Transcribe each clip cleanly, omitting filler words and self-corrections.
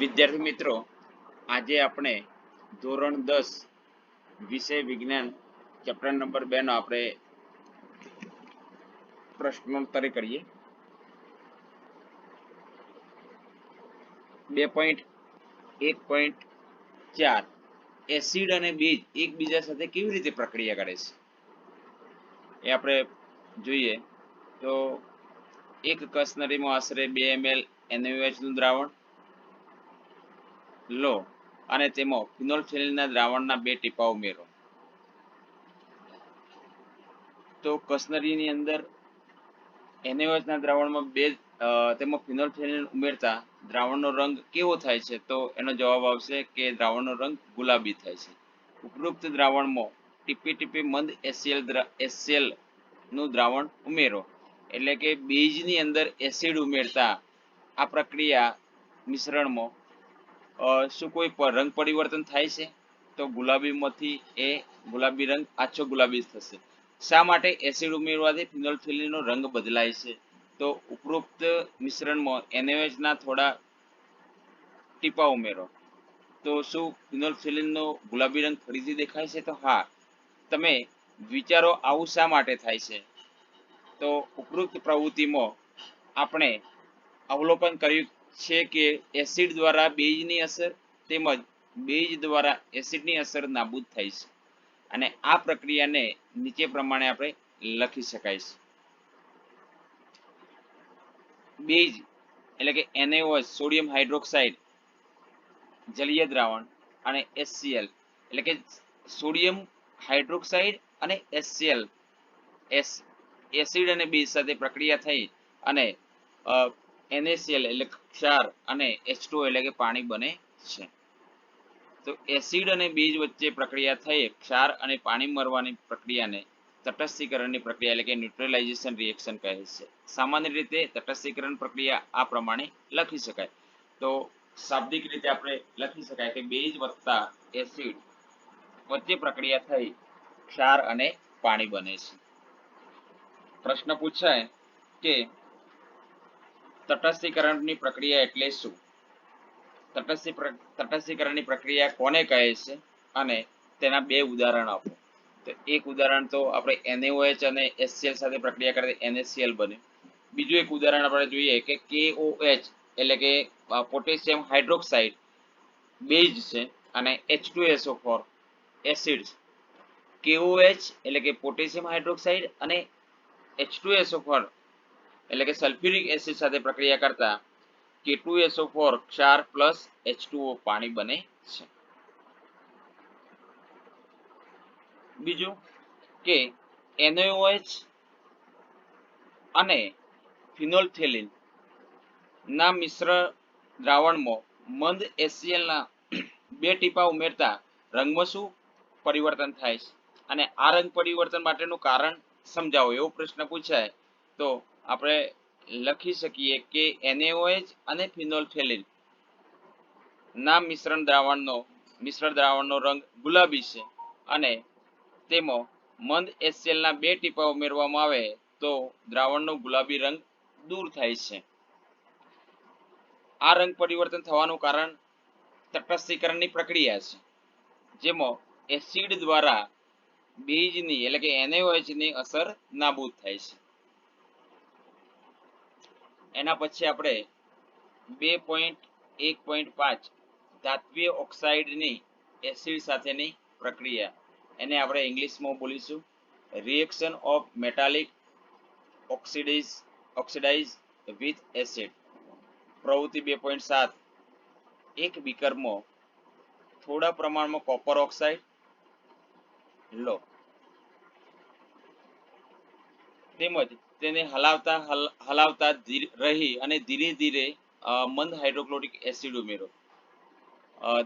વિદ્યાર્થી મિત્રો, આજે આપણે ધોરણ 10 વિષય વિજ્ઞાન ચેપ્ટર નંબર 2 નો આપણે પ્રશ્નોત્તરી કરીએ. 2.1.4 એસિડ અને બેઝ એકબીજા સાથે કેવી રીતે પ્રક્રિયા કરે છે એ આપણે જોઈએ. તો એક કસનરીમાં આશરે 2 ml NaOH નું દ્રાવણ લો અને તેમાં ફિનોલ્ફથેલિનના દ્રાવણના 2 ટીપા ઉમેરો. તો કસનરીની અંદર NaOH ના દ્રાવણમાં તેમાં ફિનોલ્ફથેલિન ઉમેરતા દ્રાવણનો રંગ કેવો થાય છે? તો એનો જવાબ આવશે કે દ્રાવણનો રંગ ગુલાબી થાય છે. ઉપરોક્ત દ્રાવણમાં ટીપે ટીપે મંદ HCl નું દ્રાવણ ઉમેરો. એટલે કે બેઝની અંદર એસિડ ઉમેરતા આ પ્રક્રિયા મિશ્રણમાં શું કોઈ રંગ પરિવર્તન થાય છે? તો ગુલાબીમાંથી એ ગુલાબી રંગ આછો ગુલાબી થશે. શા માટે એસિડ ઉમેરવાથી ફિનોલ્ફથેલિનનો રંગ બદલાય છે? તો ઉપરોક્ત મિશ્રણમાં NaOH ના થોડા ટીપા ઉમેરો. તો શું ફિનોલ્ફથેલિનનો ગુલાબી રંગ ફરીથી દેખાય છે? તો હા. તમે વિચારો આવું શા માટે થાય છે? તો ઉપરોક્ત પ્રવૃત્તિમાં આપણે અવલોકન કર્યું છે કે એસિડ દ્વારા બેઝની અસર તેમજ બેઝ દ્વારા એસિડની અસર નાબૂદ થાય છે. અને આ પ્રક્રિયાને નીચે પ્રમાણે આપણે લખી શકાય છે. બેઝ એટલે કે NaOH સોડિયમ હાઇડ્રોક્સાઇડ જલીય દ્રાવણ અને HCl એટલે કે સોડિયમ હાઇડ્રોક્સાઇડ અને HCl એસિડ અને બેઝ સાથે પ્રક્રિયા થઈ અને NaCl એટલે ક્ષાર અને H2O એટલે કે પાણી બને છે. તો એસિડ અને બેઝ વચ્ચે પ્રક્રિયા થઈ ક્ષાર અને પાણી મળવાની પ્રક્રિયાને તટસ્થીકરણની પ્રક્રિયા એટલે કે ન્યુટ્રલાઇઝેશન રિએક્શન કહે છે. સામાન્ય રીતે તટસ્થીકરણ પ્રક્રિયા આ પ્રમાણે લખી શકાય. તો શાબ્દિક રીતે આપણે લખી શકાય કે બેઝ વત્તા એસિડ વચ્ચે પ્રક્રિયા થઈ ક્ષાર અને પાણી બને છે. પ્રશ્ન પૂછાય કે તટસ્થીકરણની પ્રક્રિયા એટલે શું? તટસ્થીકરણની પ્રક્રિયા કોને કહે છે અને તેના બે ઉદાહરણ આપો. તો એક ઉદાહરણ તો આપણે NaOH અને HCl સાથે પ્રક્રિયા કરીએ NaCl બને. બીજું એક ઉદાહરણ આપણે જોઈએ કે KOH એટલે કે પોટેશિયમ હાઇડ્રોક્સાઇડ બેઝ છે અને H2SO4 એસિડ. KOH એટલે કે પોટેશિયમ હાઇડ્રોક્સાઇડ અને H2SO4 એટલે કે સલ્ફ્યુરિક એસિડ સાથે પ્રક્રિયા કરતા K2SO4 ક્ષાર પ્લસ H2O પાણી બને છે. બીજું કે NaOH અને ફિનોલ્ફથેલિન ના મિશ્ર દ્રાવણમાં મંદ HCl ના 2 ટીપા ઉમેરતા રંગમાં શું પરિવર્તન થાય છે અને આ રંગ પરિવર્તન માટેનું કારણ સમજાવો એવો પ્રશ્ન પૂછાય તો આપણે લખી શકીએ કે NaOH અને ફિનોલ્ફથેલિન ના મિશ્ર દ્રાવણનો રંગ ગુલાબી છે અને તેમાં મંદ HCl ના 2 ટીપા ઉમેરવામાં આવે તો દ્રાવણનો ગુલાબી રંગ દૂર થાય છે. આ રંગ પરિવર્તન થવાનું કારણ તટસ્થીકરણની પ્રક્રિયા છે, જેમાં એસિડ દ્વારા બેઝની એટલે કે NaOH ની અસર નાબૂદ થાય છે. એના પછી આપણે 2.1.5 ધાત્વિય ઓક્સાઇડની એસિડ સાથેની પ્રક્રિયા, એને આપણે ઇંગ્લિશમાં બોલીશું reaction of metallic oxidize with acid. પ્રવૃત્તિ 2.7 એક બીકરમાં થોડા પ્રમાણમાં કોપર ઓક્સાઇડ લો તેમજ તેને હલાવતા રહી અને ધીરે ધીરે મંદ હાઇડ્રોક્લોરિક એસિડ ઉમેરો.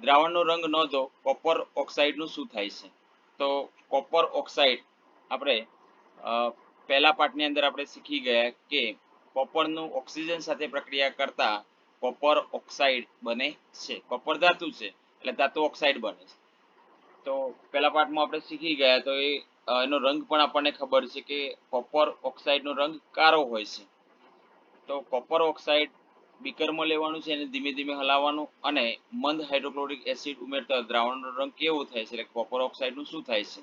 દ્રાવણનો રંગ નોંધો. કોપર ઓક્સાઇડનું શું થાય છે? તો કોપર ઓક્સાઇડ આપણે પહેલા પાઠની અંદર આપણે શીખી ગયા કે કોપરનું ઓક્સિજન સાથે પ્રક્રિયા કરતા કોપર ઓક્સાઇડ બને છે. કોપર ધાતુ છે એટલે ધાતુ ઓક્સાઇડ બને છે. તો પહેલા પાઠમાં આપણે શીખી ગયા તો એનો રંગ પણ આપણને ખબર છે કે કોપર ઓક્સાઇડનો રંગ કાળો હોય છે. તો કોપર ઓક્સાઇડ બીકરમાં લેવાનું છે અને ધીમે ધીમે હલાવવાનું અને મંદ હાઇડ્રોક્લોરિક એસિડ ઉમેરતા દ્રાવણનો રંગ કેવો થાય છે, એટલે કોપર ઓક્સાઇડનું શું થાય છે.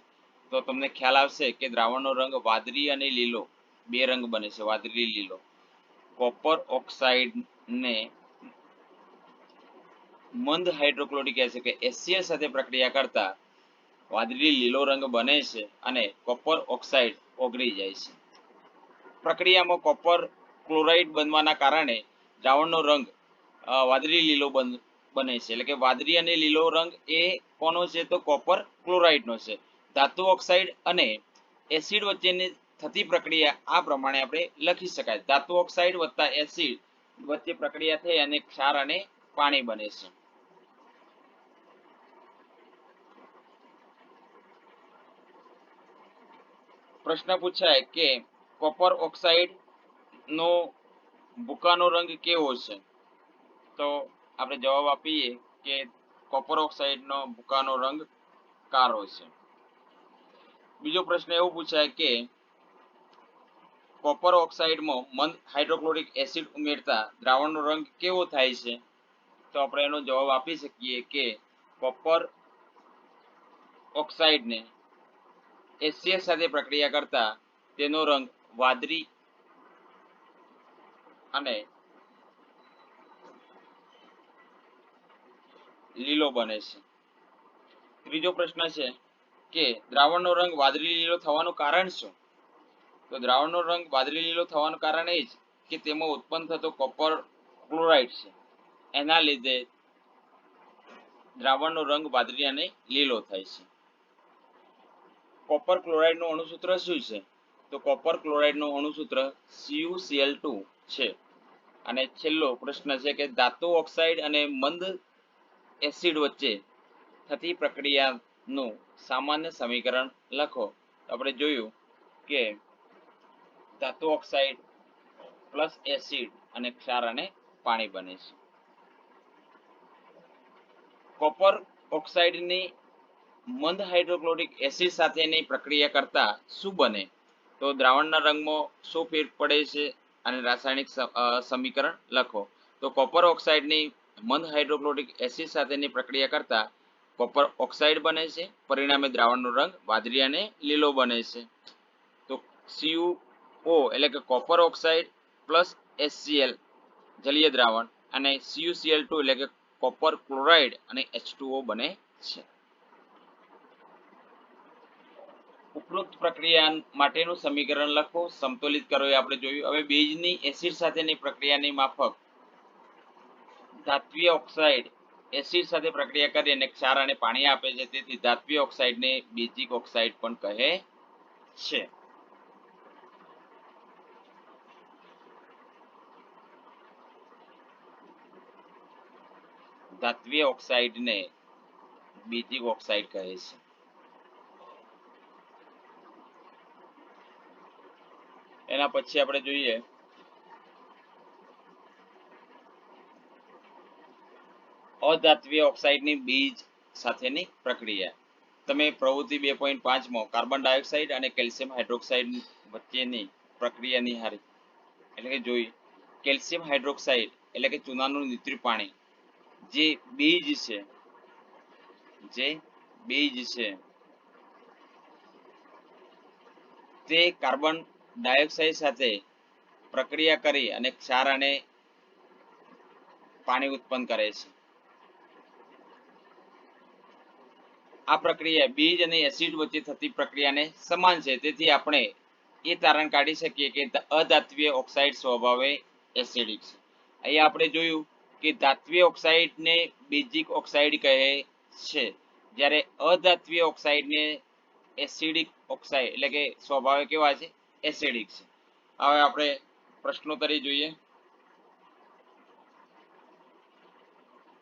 તો તમને ખ્યાલ આવશે કે દ્રાવણનો રંગ વાદળી અને લીલો બે રંગ બને છે, વાદળી લીલો. કોપર ઓક્સાઇડને મંદ હાઇડ્રોક્લોરિક એસિડ કે HCl સાથે પ્રક્રિયા કરતા વાદળી લીલો રંગ બને છે અને કોપર ઓક્સાઇડ ઓગળી જાય છે. પ્રક્રિયામાં કોપર ક્લોરાઇડ બનવાના કારણે દ્રાવણનો રંગ વાદળી લીલો બને છે, એટલે કે વાદળી અને લીલો રંગ એ કોનો છે, તો કોપર ક્લોરાઇડનો છે. ધાતુ ઓક્સાઇડ અને એસિડ વચ્ચેની થતી પ્રક્રિયા આ પ્રમાણે આપણે લખી શકાય. ધાતુ ઓક્સાઇડ વત્તા એસિડ વચ્ચે પ્રક્રિયા થઈ અને ક્ષાર અને પાણી બને છે. પ્રશ્ન પૂછાય કે કોપર ઓક્સાઇડ નો ભૂકાનો રંગ કેવો છે, તો આપણે જવાબ આપીએ કે કોપર ઓક્સાઇડ નો ભૂકાનો રંગ કાળો છે. બીજો પ્રશ્ન એવો પૂછાય કે કોપર ઓક્સાઇડમાં મંદ હાઇડ્રોક્લોરિક એસિડ ઉમેરતા દ્રાવણનો રંગ કેવો થાય છે, તો આપણે એનો જવાબ આપી શકીએ કે કોપર ઓક્સાઇડને HCl સાથે પ્રક્રિયા કરતા તેનો રંગ વાદળી અને લીલો બને છે. ત્રીજો પ્રશ્ન છે કે દ્રાવણનો રંગ વાદળી લીલો થવાનું કારણ શું, તો દ્રાવણનો રંગ વાદળી લીલો થવાનું કારણ એ જ કે તેમાં ઉત્પન્ન થતો કોપર ક્લોરાઇડ છે, એના લીધે દ્રાવણનો રંગ વાદળી અને લીલો થાય છે. કોપર ક્લોરાઇડનું અણુસૂત્ર શું છે, તો કોપર ક્લોરાઇડનું અણુસૂત્ર CuCl2 છે. અને છેલ્લો પ્રશ્ન છે કે ધાતુ ઓક્સાઇડ અને મંદ એસિડ વચ્ચે થતી પ્રક્રિયાનું સામાન્ય સમીકરણ લખો. આપણે જોયું કે ધાતુ ઓક્સાઇડ પ્લસ એસિડ અને ક્ષાર અને પાણી બને છે. કોપર ઓક્સાઇડની મંદ હાઇડ્રોક્લોરિક એસિડ સાથેની પ્રક્રિયા કરતા શું બને, તો દ્રાવણના રંગમાં શું ફેર પડે છે અને રાસાયણિક સમીકરણ લખો. તો કોપર ઓક્સાઇડની મંદ હાઇડ્રોક્લોરિક એસિડ સાથેની પ્રક્રિયા કરતા કોપર ઓક્સાઇડ બને છે, પરિણામે દ્રાવણનો રંગ વાદળી અને લીલો બને છે. તો CuO એટલે કે કોપર ઓક્સાઇડ પ્લસ HCl જલીય દ્રાવણ અને CuCl2 એટલે કે કોપર ક્લોરાઇડ અને H2O બને છે. ઉપરોક્ત પ્રક્રિયા માટેનું સમીકરણ લખો, સમતોલિત કરો એ આપણે જોયું. હવે બેઝની એસિડ સાથેની પ્રક્રિયાની માફક ધાત્વિય ઓક્સાઇડ એસિડ સાથે પ્રક્રિયા કરી અને ક્ષાર અને પાણી આપે છે, તેથી ધાત્વિય ઓક્સાઇડને બેઝિક ઓક્સાઇડ પણ કહે છે. ધાત્વિય ઓક્સાઇડને બેઝિક ઓક્સાઇડ કહે છે. એના પછી આપણે જોઈએ અધાત્વિય ઓક્સાઇડની બેઝ સાથેની પ્રક્રિયા. તમે પ્રવૃત્તિ 2.5માં કાર્બન ડાયોક્સાઇડ અને કેલ્શિયમ હાઇડ્રોક્સાઇડ વચ્ચેની પ્રક્રિયા નિહાળી, એટલે કે જોઈ. કેલ્શિયમ હાઇડ્રોક્સાઇડ એટલે કે ચૂનાનું નિત્રિત પાણી જે બેઝ છે તે કાર્બન ડાયોક્સાઇડ સાથે પ્રક્રિયા કરી અને ક્ષાર અને પાણી ઉત્પન્ન કરે છે. આ પ્રક્રિયા બેઝ અને એસિડ વચ્ચે થતી પ્રક્રિયાને સમાન છે, તેથી આપણે એ તારણ કાઢી શકીએ કે અધાત્વિય ઓક્સાઇડ સ્વભાવે એસિડિક છે. અહીંયા આપણે જોયું કે ધાત્વિય ઓક્સાઇડને બેઝિક ઓક્સાઇડ કહે છે, જ્યારે અધાત્વિય ઓક્સાઇડને એસિડિક ઓક્સાઇડ એટલે કે સ્વભાવે કેવા છે, એસિડિક છે. હવે આપણે પ્રશ્નોત્તરી જોઈએ.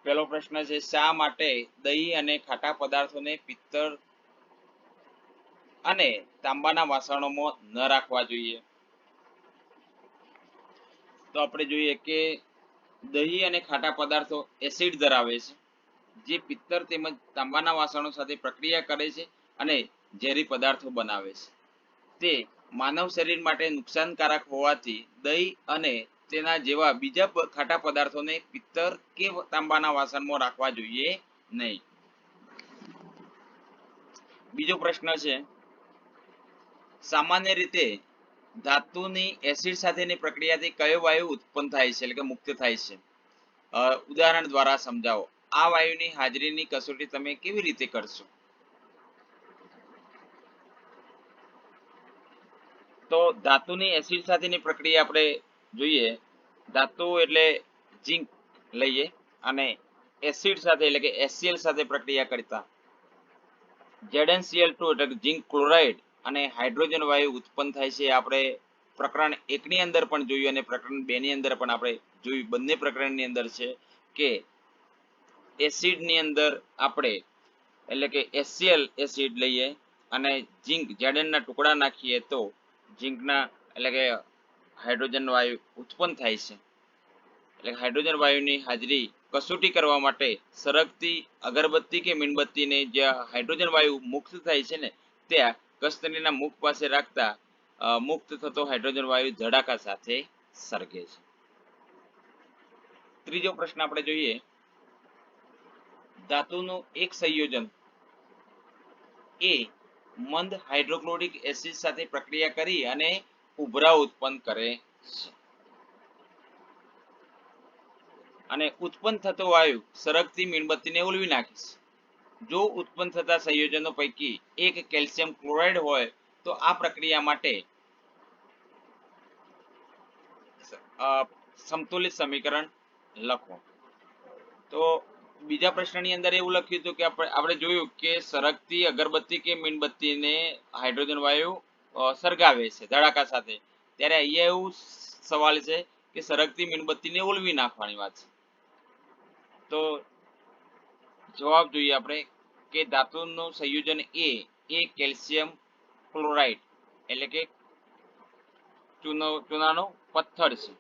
પહેલો પ્રશ્ન છે, શા માટે દહીં અને ખાટા પદાર્થોને પિત્તળ અને તાંબાના વાસણોમાં ન રાખવા જોઈએ? તો આપણે જોઈએ કે દહીં અને ખાટા પદાર્થો એસિડ ધરાવે છે, જે પિત્તળ તેમજ તાંબાના વાસણો સાથે પ્રક્રિયા કરે છે અને ઝેરી પદાર્થો બનાવે છે. તે માનવ શરીર માટે નુકસાનકારક હોવાથી દહીં અને તેના જેવા બીજા ખાટા પદાર્થોને પિત્તળ કે તાંબાના વાસણમાં રાખવા જોઈએ નહીં. બીજો પ્રશ્ન છે, સામાન્ય રીતે ધાતુની એસિડ સાથેની પ્રક્રિયાથી કયો વાયુ ઉત્પન્ન થાય છે એટલે કે મુક્ત થાય છે? ઉદાહરણ દ્વારા સમજાવો. આ વાયુની હાજરીની કસોટી તમે કેવી રીતે કરશો? તો ધાતુની એસિડ સાથેની પ્રક્રિયા આપણે જોઈએ. ધાતુ એટલે ઝીંક લઈએ અને એસિડ સાથે એટલે કે HCl સાથે પ્રક્રિયા કરતા ZnCl2 એટલે ઝીંક ક્લોરાઇડ અને હાઇડ્રોજન વાયુ ઉત્પન્ન થાય છે. આપણે પ્રકરણ 1 ની અંદર પણ જોયું અને પ્રકરણ 2 ની અંદર પણ આપણે જોયું. બંને પ્રકરણની અંદર છે કે એસિડ ની અંદર આપણે એટલે કે HCl એસિડ લઈએ અને ઝીંક Zn ના ટુકડા નાખીએ તો ઝીંકના એટલે કે હાઇડ્રોજન વાયુ ઉત્પન્ન થાય છે. એટલે હાઇડ્રોજન વાયુની હાજરી કસોટી કરવા માટે સરગતી અગરબત્તી કે મીણબત્તીને જ્યાં હાઇડ્રોજન વાયુ મુક્ત થાય છે ને ત્યાં કસ્તરીના મુખ પાસે રાખતા મુક્ત થતો હાઇડ્રોજન વાયુ ધડાકા સાથે સળગે છે. ત્રીજો પ્રશ્ન આપણે જોઈએ, ધાતુનું એક સંયોજન એ મંદ હાઇડ્રોક્લોરિક એસિડ સાથે પ્રક્રિયા કરી અને ઉભરાવ ઉત્પન્ન કરે છે અને ઉત્પન્ન થતો વાયુ સરગતી મીણબત્તીને ઓલવી નાખે છે. જો ઉત્પન્ન થતા સંયોજનો પૈકી એક કેલ્શિયમ ક્લોરાઇડ હોય તો આ પ્રક્રિયા માટે સમતુલિત સમીકરણ લખો. તો બીજા પ્રશ્નની અંદર એવું લખ્યું હતું કે આપણે જોયું કે સરગતી અગરબત્તી કે મીણબત્તીને હાઇડ્રોજન વાયુ સળગાવે છે ધડાકા સાથે. ત્યારે અહીંયા એવું સવાલ છે કે સરગતી મીણબત્તીને ઓલવી નાખવાની વાત છે. તો જવાબ જોઈએ આપણે કે ધાતુનું સંયોજન એ કેલ્શિયમ ક્લોરાઇડ એટલે કે ચૂનાનો પથ્થર છે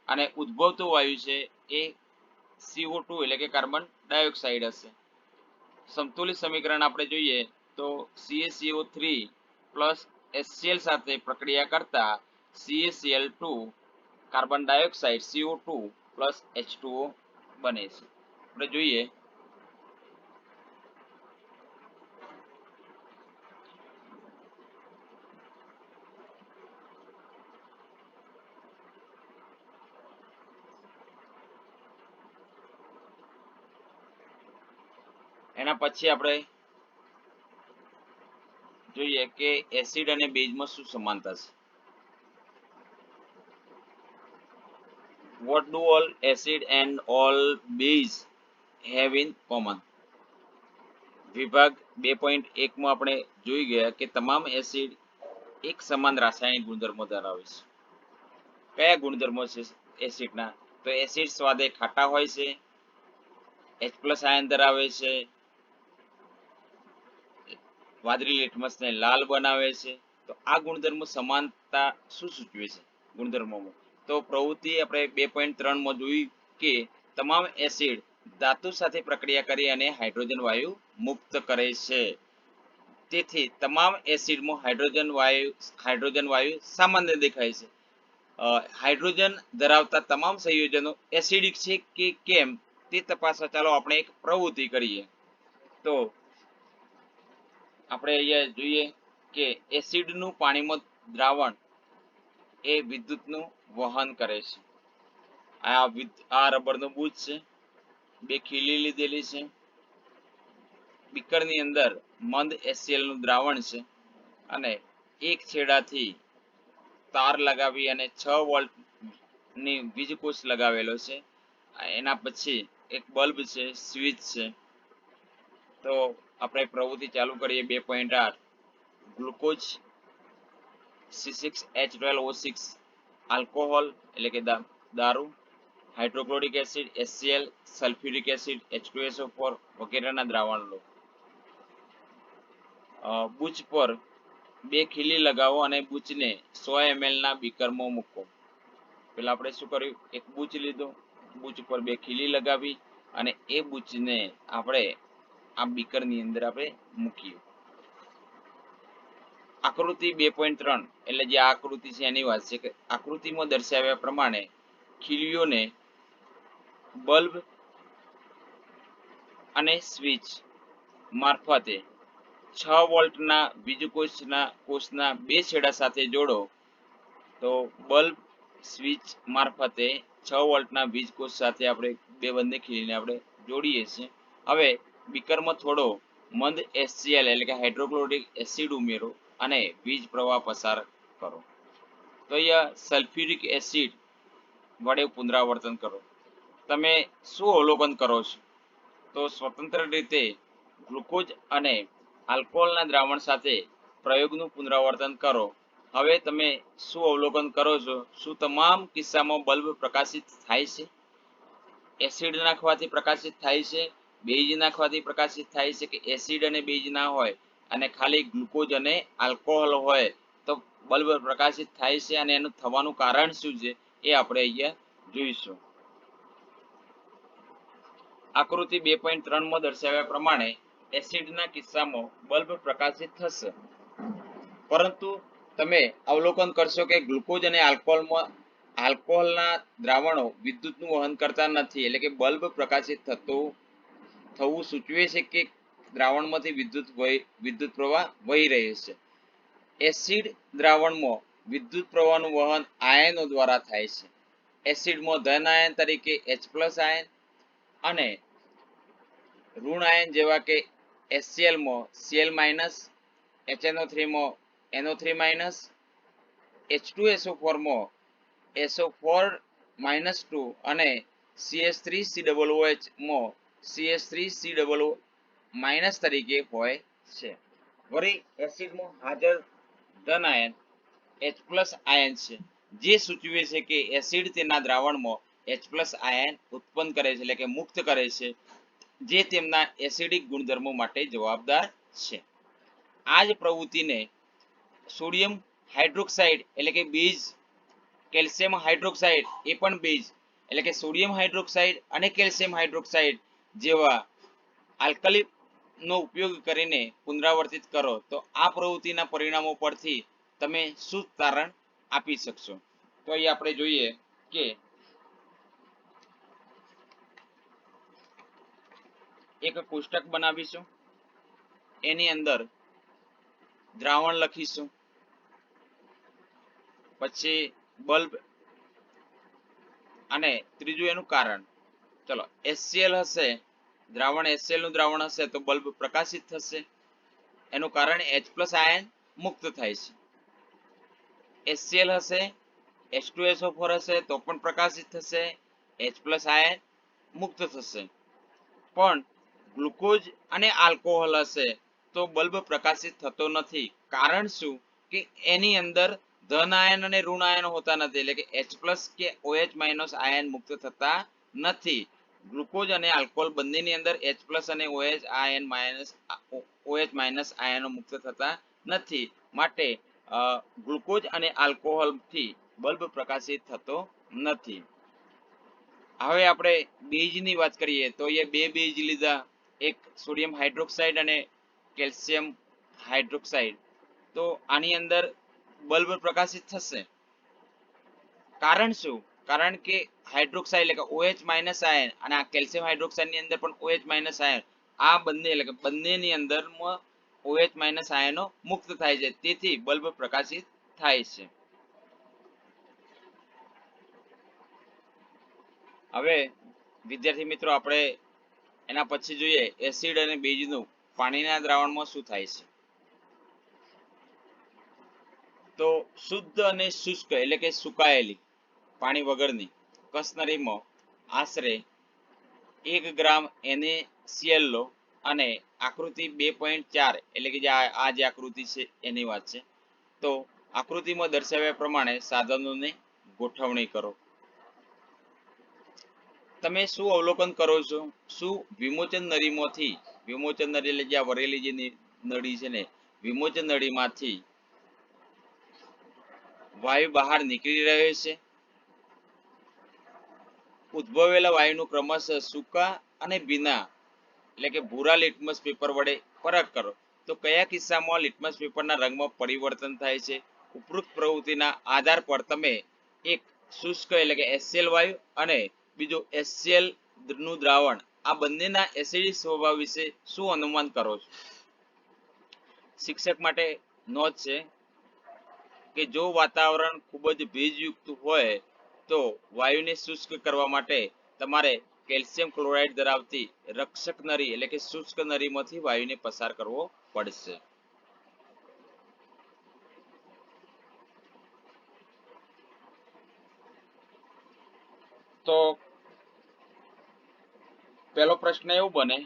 અને ઉદ્ભવતું વાયુ છે એ CO2 એટલે કે કાર્બન ડાયોક્સાઇડ હશે. સંતુલિત સમીકરણ આપણે જોઈએ તો CaCO3 પ્લસ HCl સાથે પ્રક્રિયા કરતા CaCl2 carbon dioxide CO2 plus H2O બને છે. આપણે જોઈએ એના પછી આપણે જોઈએ કે એસિડ અને બેઝમાં શું સમાનતા છે. What do all acid and all base have in common? વિભાગ 2.1 માં આપણે જોઈ ગયા કે તમામ એસિડ એક સમાન રાસાયણિક ગુણધર્મો ધરાવે છે. કયા ગુણધર્મો છે એસિડના? તો એસિડ સ્વાદે ખાટા હોય છે, H+ આયન ધરાવે છે, વાદળી લિટમસને લાલ બનાવે છે. તો આ ગુણધર્મો સમાનતા શું સૂચવે છે ગુણધર્મોમાં? તો પ્રવૃત્તિ આપણે 2.3 માં જોઈ કે તમામ એસિડ ધાતુ સાથે પ્રક્રિયા કરી અને હાઇડ્રોજન વાયુ મુક્ત કરે છે. તેથી તમામ એસિડમાં હાઇડ્રોજન વાયુ સામાન્ય દેખાય છે. હાઇડ્રોજન ધરાવતા તમામ સંયોજનો એસિડિક છે કે કેમ તે તપાસવા ચાલો આપણે એક પ્રવૃત્તિ કરીએ. તો આપણે અહીંયા જોઈએ કે એસિડનું પાણીમાં દ્રાવણ એ વિદ્યુતનું વહન કરે છે. આ રબરનો બુચ છે, 2 ખીલી લીધેલી છે, બીકરની અંદર મંદ HCl નું દ્રાવણ છે અને એક છેડાથી તાર લગાવી અને 6 વોલ્ટની વીજકોષ લગાવેલો છે. એના પછી એક બલ્બ છે, સ્વિચ છે. તો આપણે પ્રવૃત્તિ ચાલુ કરીએ 2.8 ગ્લુકોઝ C6H12O6 આલ્કોહોલ એટલે કે દારૂ, hydrochloric acid HCl, sulphuric acid H2SO4 વગેરેના દ્રાવણ લો. બુચ પર 2 ખીલી લગાવો અને બુચને 100 ml ના બીકરમાં મૂકો. પેલા આપણે શું કર્યું, એક બુચ લીધો, બુચ પર 2 ખીલી લગાવી અને એ બુચને આપણે આ બીકરની અંદર આપણે મૂકીએ. આકૃતિ 2.3 એટલે જે આકૃતિ છે એની વાત છે કે આકૃતિમાં દર્શાવ્યા પ્રમાણે ખીલીઓને બલ્બ અને સ્વિચ મારફતે 6 વોલ્ટના વીજકોષના બે છેડા સાથે જોડો તો બલ્બ સ્વિચ મારફતે 6 વોલ્ટના વીજકોષ સાથે આપણે બે બંને ખીલીને આપણે જોડીએ છીએ. હવે બીકરમાં થોડો મંદ HCl એટલે કે હાઇડ્રોક્લોરિક એસિડ ઉમેરો અને વીજ પ્રવાહ પસાર કરો. તો અહીંયા સલ્ફ્યુરિક એસિડ વડે પુનરાવર્તન કરો. તમે શું અવલોકન કરો છો? તો સ્વતંત્ર રીતે ગ્લુકોઝ અને આલ્કોહોલના દ્રાવણ સાથે પ્રયોગનું પુનરાવર્તન કરો. હવે તમે શું અવલોકન કરો છો? શું તમામ કિસ્સામાં બલ્બ પ્રકાશિત થાય છે? એસિડ નાખવાથી પ્રકાશિત થાય છે, બેઝ નાખવાથી પ્રકાશિત થાય છે, કે એસિડ અને બેઝ ના હોય અને ખાલી ગ્લુકોઝ અને આલ્કોહોલ હોય તો બલ્બ પ્રકાશિત થાય છે? અને એનું થવાનું કારણ શું છે એ આપણે અહીંયા જોઈશું. આકૃતિ 2.3 માં દર્શાવ્યા પ્રમાણે એસિડના કિસ્સામાં બલ્બ પ્રકાશિત થશે, પરંતુ તમે અવલોકન કરશો કે ગ્લુકોઝ અને આલ્કોહોલના દ્રાવણો વિદ્યુતનું વહન કરતા નથી, એટલે કે બલ્બ પ્રકાશિત થવું સૂચવે છે કે દ્રાવણમાંથી વિદ્યુત પ્રવાહ વહી રહ્યો છે. એસિડ દ્રાવણમાં વિદ્યુત પ્રવાહનું વહન આયનો દ્વારા થાય છે. એસિડમાં ધન આયન તરીકે H+ આયન અને ઋણ આયન જેવા કે HCl માં Cl-, HNO3 માં NO3-, H2SO4 માં SO4-2 અને CH3COOH માં CH3COO- તરીકે હોય છે. વળી એસિડમાં હાજર ધન આયન H+ આયન છે, જે સૂચવે છે કે એસિડ તેના દ્રાવણમાં H+ આયન ઉત્પન્ન કરે છે, એટલે કે મુક્ત કરે છે, જે તેમના એસિડિક ગુણધર્મો માટે જવાબદાર છે. આ જ પ્રવૃત્તિને સોડિયમ હાઇડ્રોક્સાઇડ એટલે કે બેઝ, કેલ્શિયમ હાઇડ્રોક્સાઇડ એ પણ બેઝ એટલે કે સોડિયમ હાઇડ્રોક્સાઇડ અને કેલ્શિયમ હાઇડ્રોક્સાઇડ જેવા આલ્કલીનો ઉપયોગ કરીને પુનરાવર્તિત કરો તો આ પ્રવૃત્તિના પરિણામો પરથી તમે શું તારણ આપી શકશો? તો અહીં આપણે જોઈએ કે એક કોષ્ટક બનાવીશું, એની અંદર દ્રાવણ લખીશું, પછી બલ્બ અને ત્રીજું એનું કારણ. ચલો, HCl હશે, દ્રાવણ HCl નું દ્રાવણ હશે તો બલ્બ પ્રકાશિત થશે. એનું કારણ H+ આયન મુક્ત થાય છે. HCl હશે, H2SO4 હશે તો પણ પ્રકાશિત થશે, H+ આયન મુક્ત થશે. પણ ગ્લુકોઝ અને આલ્કોહોલ હશે તો બલ્બ પ્રકાશિત થતો નથી. કારણ શું? કે એની અંદર ધન આયન અને ઋણ આયન હોતા નથી, એટલે કે H+ કે OH- આયન મુક્ત થતા નથી. ગ્લુકોઝ અને આલ્કોહોલ બંનેની અંદર H+ અને OH- આયનો મુક્ત થતા નથી. માટે ગ્લુકોઝ અને આલ્કોહોલથી બલ્બ પ્રકાશિત થતો નથી. હવે આપણે બેઝની વાત કરીએ તો એ બે બેઝ લીધા, એક સોડિયમ હાઇડ્રોક્સાઇડ અને કેલ્શિયમ હાઇડ્રોક્સાઇડ. તો આની અંદર બલ્બ પ્રકાશિત થશે. કારણ શું? કારણ કે હાઇડ્રોક્સાઇડ એટલે કે OH- આયન અને આ કેલ્શિયમ હાઇડ્રોક્સાઇડની અંદર પણ OH- આયન, આ બંને એટલે કે બંનેની અંદરમાં OH- આયનો મુક્ત થાય છે, તેથી બલ્બ પ્રકાશિત થાય છે. હવે વિદ્યાર્થી મિત્રો, આપણે એના પછી જોઈએ એસિડ અને બેઝનું પાણીના દ્રાવણમાં શું થાય છે. તો શુદ્ધ અને શુષ્ક એટલે કે સુકાયેલી પાણી વગરની કસનરીમાં આશરે 1 ગ્રામ NaCl લો અને આકૃતિ 2.4 એટલે કે આ જે આકૃતિ છે એની વાત છે. તો આકૃતિમાં દર્શાવ્યા પ્રમાણે સાધનોની ગોઠવણી કરો. તમે શું અવલોકન કરો છો? શું વિમોચન નળીમાંથી, વિમોચન નળી એટલે જ્યાં વરેલી જે નળી છે ને, વિમોચન નળીમાંથી વાયુ બહાર નીકળી રહ્યો છે? ઉદ્ભવેલા વાયુનું ક્રમશઃ સૂકા અને ભીના એટલે કે ભૂરા લિટમસ પેપર વડે પરખ કરો. તો કયા કિસ્સામાં લિટમસ પેપરના રંગમાં પરિવર્તન થાય છે? ઉપરોક્ત પ્રવૃત્તિના આધાર પર તમે એક શુષ્ક એટલે કે HCl વાયુ અને બીજું HCl નું દ્રાવણ, આ બંનેના એસિડિક સ્વભાવ વિશે શું અનુમાન કરો છો? શિક્ષક માટે નોંધ છે કે જો વાતાવરણ ખૂબ જ ભેજયુક્ત હોય તો વાયુને શુષ્ક કરવા માટે તમારે કેલ્શિયમ ક્લોરાઇડ ધરાવતી રક્ષક નળી એટલે કે શુષ્ક નળીમાંથી વાયુને પસાર કરવો પડશે. તો પહેલો પ્રશ્ન એવું બને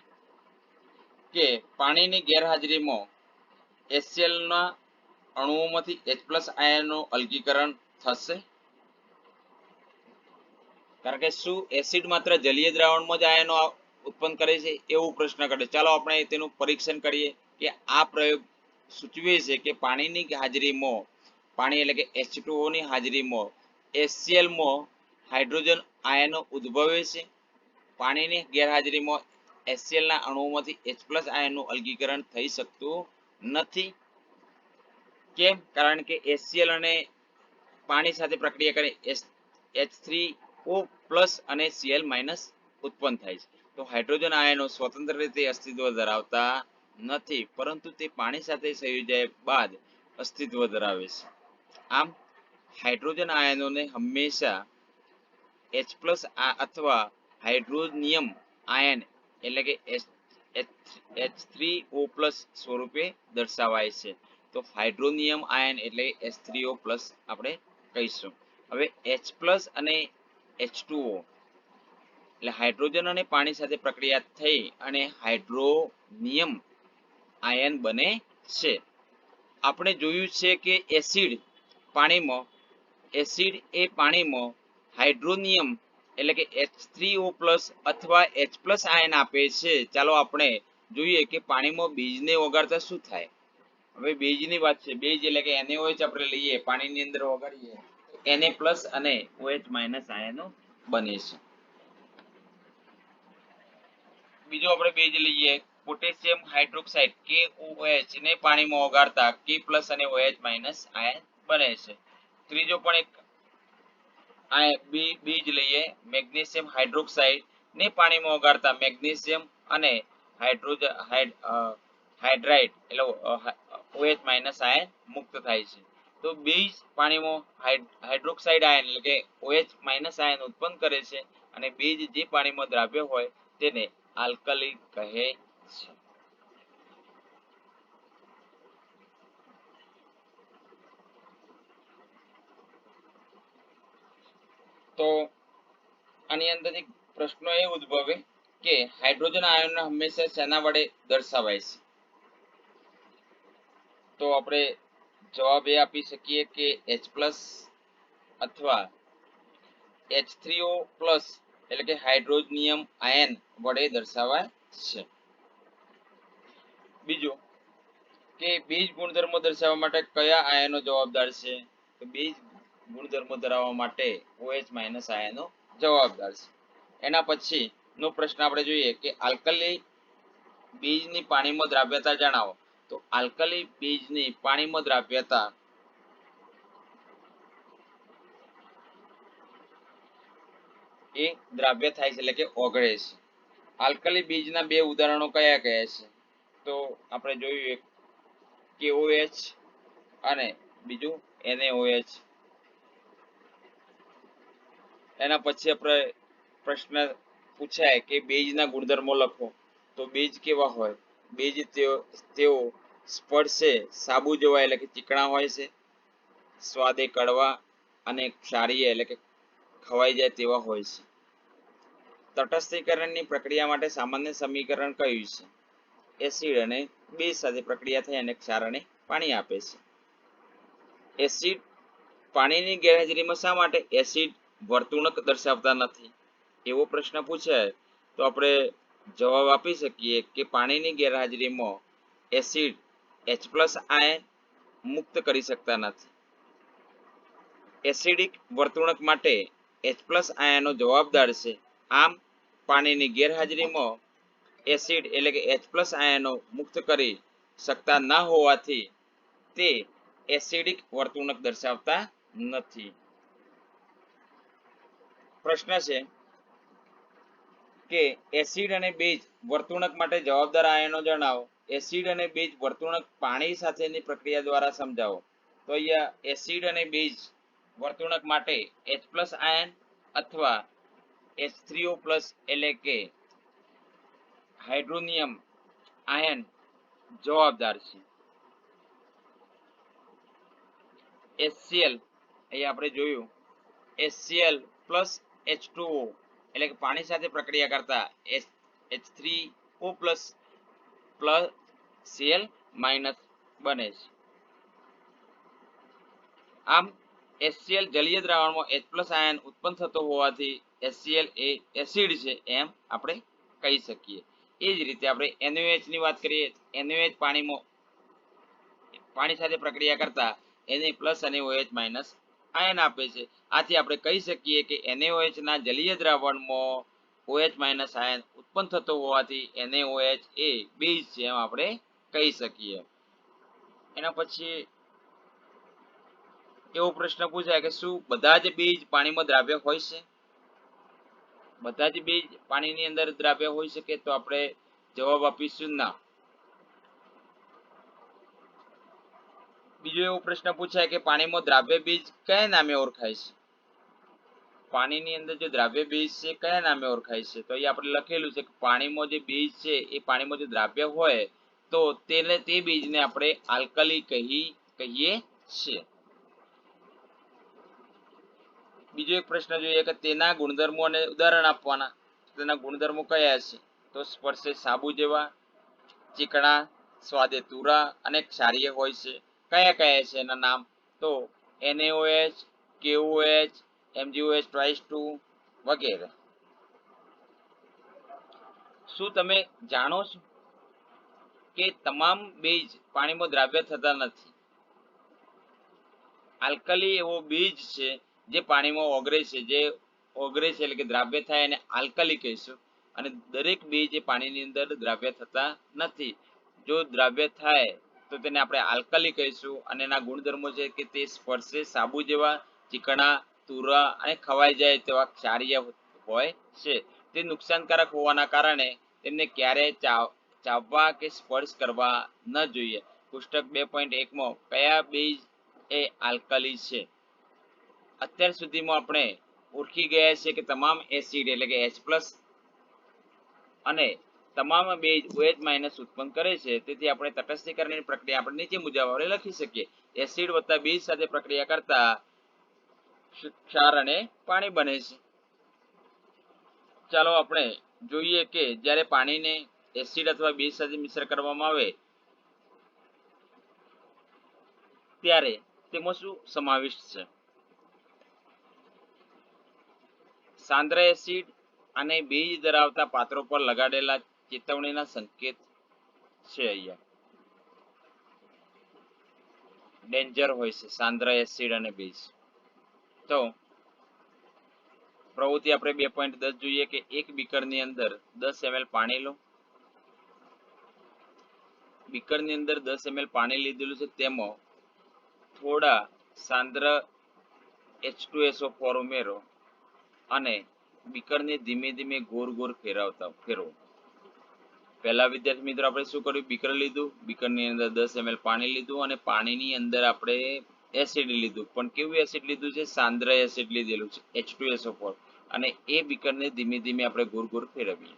કે પાણીની ગેરહાજરીમાં HCl ના અણુઓમાંથી H+ આયનનું અલગીકરણ થશે? કારણ કે શું એસિડ માત્ર જલીય દ્રાવણમાં જ આયનો ઉત્પન્ન કરે છે એવું પ્રશ્ન કરે. ચાલો આપણે તેનું પરીક્ષણ કરીએ કે આ પ્રયોગ સૂચવે છે કે પાણીની હાજરીમાં, પાણી એટલે કે H2O ની હાજરીમાં HCl માં હાઇડ્રોજન આયનો ઉદ્ભવે છે. પાણીની ગેરહાજરીમાં HCl ના અણુઓમાંથી H+ આયનનું અલગીકરણ થઈ શકતું નથી. કેમ? કારણ કે HCl અને પાણી સાથે પ્રક્રિયા કરી H3O+ અને Cl- ઉત્પન્ન થાય છે. તો હાઇડ્રોજન આયનો સ્વતંત્ર રીતે અસ્તિત્વ ધરાવતા નથી, પરંતુ તે પાણી સાથે સંયોજાયા બાદ અસ્તિત્વ ધરાવે છે. આમ હાઇડ્રોજન આયનોને હંમેશા H+ અથવા હાઇડ્રોનિયમ આયન એટલે કે H3O+ સ્વરૂપે દર્શાવાય છે. તો હાઇડ્રોનિયમ આયન એટલે H3O+ આપણે કહીશું. હવે H+ અને H2O એટલે હાઇડ્રોજન અને પાણી સાથે પ્રક્રિયા થઈ અને હાઇડ્રોનિયમ આયન બને છે. આપણે જોયું છે કે એસિડ એ પાણીમાં હાઇડ્રોનિયમ એટલે કે H3O+ અથવા H+ આયન આપે છે. ચાલો આપણે જોઈએ કે પાણીમાં બીજને ઓગાળતા શું થાય. હવે બેઝની વાત છે. બેઝ એટલે કે NaOH આપણે લઈએ, પાણીની અંદર ઓગાળીએ Na+ અને OH- આયનો બને છે. બીજો આપણે બેઝ લઈએ પોટેશિયમ હાઇડ્રોક્સાઇડ KOH ને પાણીમાં ઓગાળતા K+ અને OH- આયન બને છે. ત્રીજો પણ એક બીજ લઈએ મેગ્નેશિયમ હાઇડ્રોક્સાઇડ ને પાણીમાં ઓગાળતા મેગ્નેશિયમ અને હાઇડ્રાઇડ એટલે OH- આયન મુક્ત થાય છે. તો બીજ પાણીમાં હાઇડ્રોક્સાઇડ આયન એટલે કે OH- આયન ઉત્પન્ન કરે છે અને બીજ જે પાણીમાં દ્રાવ્ય હોય તેને આલ્કલી કહે છે. તો આની અંદરથી પ્રશ્નો એ ઉદ્ભવે કે હાઇડ્રોજન આયનને હંમેશા શેના વડે દર્શાવાય છે? તો આપણે જવાબ એ આપી શકીએ કે H+ અથવા H3O+ એટલે કે હાઇડ્રોનિયમ આયન વડે દર્શાવાય છે. બીજું કે બીજ ગુણધર્મો દર્શાવવા માટે કયા આયનો જવાબદાર છે? તો બીજ ગુણધર્મો ધરાવવા માટે OH- આયનો જવાબદાર છે. એના પછી નો પ્રશ્ન આપણે જોઈએ કે આલ્કલી બીજની પાણીમાં દ્રાવ્યતા જણાવો. તો આલ્કલી બીજની પાણીમાં દ્રાવ્યતા એ દ્રાવ્ય થાય છે એટલે કે ઓગળે છે. આલ્કલી બીજના બે ઉદાહરણો કયા કયા છે? તો આપણે જોયું KOH અને બીજું NaOH. એના પછી આપણે પ્રશ્ન પૂછાય કે બેઝના ગુણધર્મો લખો. તો બેઝ કેવા હોય? બેઝ તેઓ સ્પર્શે સાબુ જેવા એટલે કે ચીકણા હોય છે, સ્વાદે કડવા અને ક્ષારીય એટલે કે ખવાઈ જાય તેવા હોય છે. તટસ્થીકરણની પ્રક્રિયા માટે સામાન્ય સમીકરણ કયું છે? એસિડ અને બેઝ સાથે પ્રક્રિયા થઈ અને ક્ષાર અને પાણી આપે છે. એસિડ પાણીની ગેરહાજરીમાં શા માટે એસિડ વર્તુણક દર્શાવતા નથી? એવો પ્રશ્ન પૂછાય તો આપણે જવાબ આપી શકીએ કે પાણીની ગેરહાજરીમાં એસિડ H+ આયન મુક્ત કરી શકતા નથી. એસિડિક વર્તુણક માટે H+ આયનો જવાબદાર છે. આમ પાણીની ગેરહાજરીમાં એસિડ એટલે કે H+ આયનો મુક્ત કરી શકતા ન હોવાથી તે એસિડિક વર્તુણક દર્શાવતા નથી. પ્રશ્ન છે કે એસિડ અને બેઝ વર્તણૂક માટે જવાબદાર આયનો જણાવો. એસિડ અને બેઝ વર્તણૂક પાણી સાથેની પ્રક્રિયા દ્વારા સમજાવો. તો અહીંયા એસિડ અને બેઝ વર્તણૂક માટે H+ આયન અથવા H3O+ એટલે કે હાઇડ્રોનિયમ આયન જવાબદાર છે. HCl અહીંયા આપણે જોયું HCl પ્લસ H2O એટલે કે પાણી સાથે પ્રક્રિયા કરતા H3O પ્લસ Cl માઇનસ બને છે. આમ HCl જલીય દ્રાવણમાં H+ આયન ઉત્પન્ન થતો હોવાથી HCl એ એસિડ છે એમ આપણે કહી શકીએ. એ જ રીતે આપણે NaOH ની વાત કરીએ. NaOH પાણી સાથે પ્રક્રિયા કરતા Na+ અને OH- આયન આપે છે. આથી આપણે કહી શકીએ કે NaOH ના જલીય દ્રાવણમાં OH- આયન ઉત્પન્ન થતો હોવાથી NaOH એ બેઝ છે એમ આપણે કહી શકીએ. એના પછી એવો પ્રશ્ન પૂછાય કે શું બધા જ બેઝ પાણીમાં દ્રાવ્ય હોય છે? બધા જ બેઝ પાણીની અંદર દ્રાવ્ય હોઈ શકે? તો આપણે જવાબ આપીશું ના. બીજો એવો પ્રશ્ન પૂછાય કે પાણીમાં દ્રાવ્ય બેઝ કયા નામે ઓળખાય છે? પાણીની અંદર જે દ્રાવ્ય બેઝ છે કયા નામે ઓળખાય છે? તો અહીં આપણે લખેલું છે કે પાણીમાં જે બેઝ છે એ પાણીમાં જે દ્રાવ્ય હોય તો તે બેઝને આપણે આલ્કલી કહીએ છીએ. બીજો એક પ્રશ્ન જોઈએ કે તેના ગુણધર્મો અને ઉદાહરણ આપવાના. તેના ગુણધર્મો કયા છે? તો સ્પર્શે સાબુ જેવા, ચીકણા, સ્વાદે તુરા અને ક્ષારીય હોય છે. કયા કયા છે એના નામ? તો NaOH, KOH, MgOH2 વગેરે. શું તમે જાણો છો કે તમામ બેઝ પાણીમાં દ્રાવ્ય થતા નથી? આલ્કલી એવો બેઝ છે જે પાણીમાં ઓગળે છે, એટલે કે દ્રાવ્ય થાય એને આલ્કલી કહીશું. અને દરેક બેઝ એ પાણીની અંદર દ્રાવ્ય થતા નથી. જો દ્રાવ્ય થાય તો તેને આપણે આલ્કલી કહીશું. અને એના ગુણધર્મો છે કે તે સ્પર્શે સાબુ જેવા, ચીકણા, તુરા અને ખવાઈ જાય તેવા ક્ષારીય હોય છે. તે નુકસાનકારક હોવાના કારણે તેમને ક્યારેય ચાવવા કે સ્પર્શ કરવા ન જોઈએ. પુસ્તક 2.1 કયા બેઝ એ આલ્કલી છે? અત્યાર સુધીમાં આપણે ઓળખી ગયા છે કે તમામ એસિડ એટલે કે H+ અને તમામ બેઝ OH- ઉત્પન્ન કરે છે. તેથી આપણે તટસ્થીકરણની પ્રક્રિયા આપણે નીચે મુજબ આપણે લખી શકીએ. એસિડ વત્તા બેઝ સાથે પ્રક્રિયા કરતા ક્ષાર અને પાણી બને છે. ચાલો આપણે જોઈએ કે જ્યારે પાણીને એસિડ અથવા બેઝ સાથે મિશ્ર કરવામાં આવે ત્યારે તેમાં શું સમાવિષ્ટ છે? સાંદ્ર એસિડ અને બેઝ ધરાવતા પાત્રો પર લગાડેલા ચેતવણીના સંકેત છે. અહીંયા ડેન્જર હોય છે સાંદ્ર એસિડ અને બેઝ. તો પ્રવૃત્તિ આપણે 2.10 જોઈએ કે એક બીકરની અંદર 10 ml પાણી લો. બીકરની અંદર 10 ml પાણી લીધેલું છે તેમાં થોડા સાંદ્ર H2SO4 ઉમેરો અને બીકરને ધીમે ધીમે ગોળ ફેરવો. પહેલા વિદ્યાર્થી મિત્રો આપણે શું કર્યું? બીકર લીધું, બીકરની અંદર 10 ml પાણી લીધું અને પાણીની અંદર આપણે એસિડ લીધું. પણ કેવું એસિડ લીધું છે? સાંદ્ર એસિડ લીધેલું છે H2SO4. અને એ બીકરને ધીમે ધીમે આપણે ગોળ ફેરવીએ.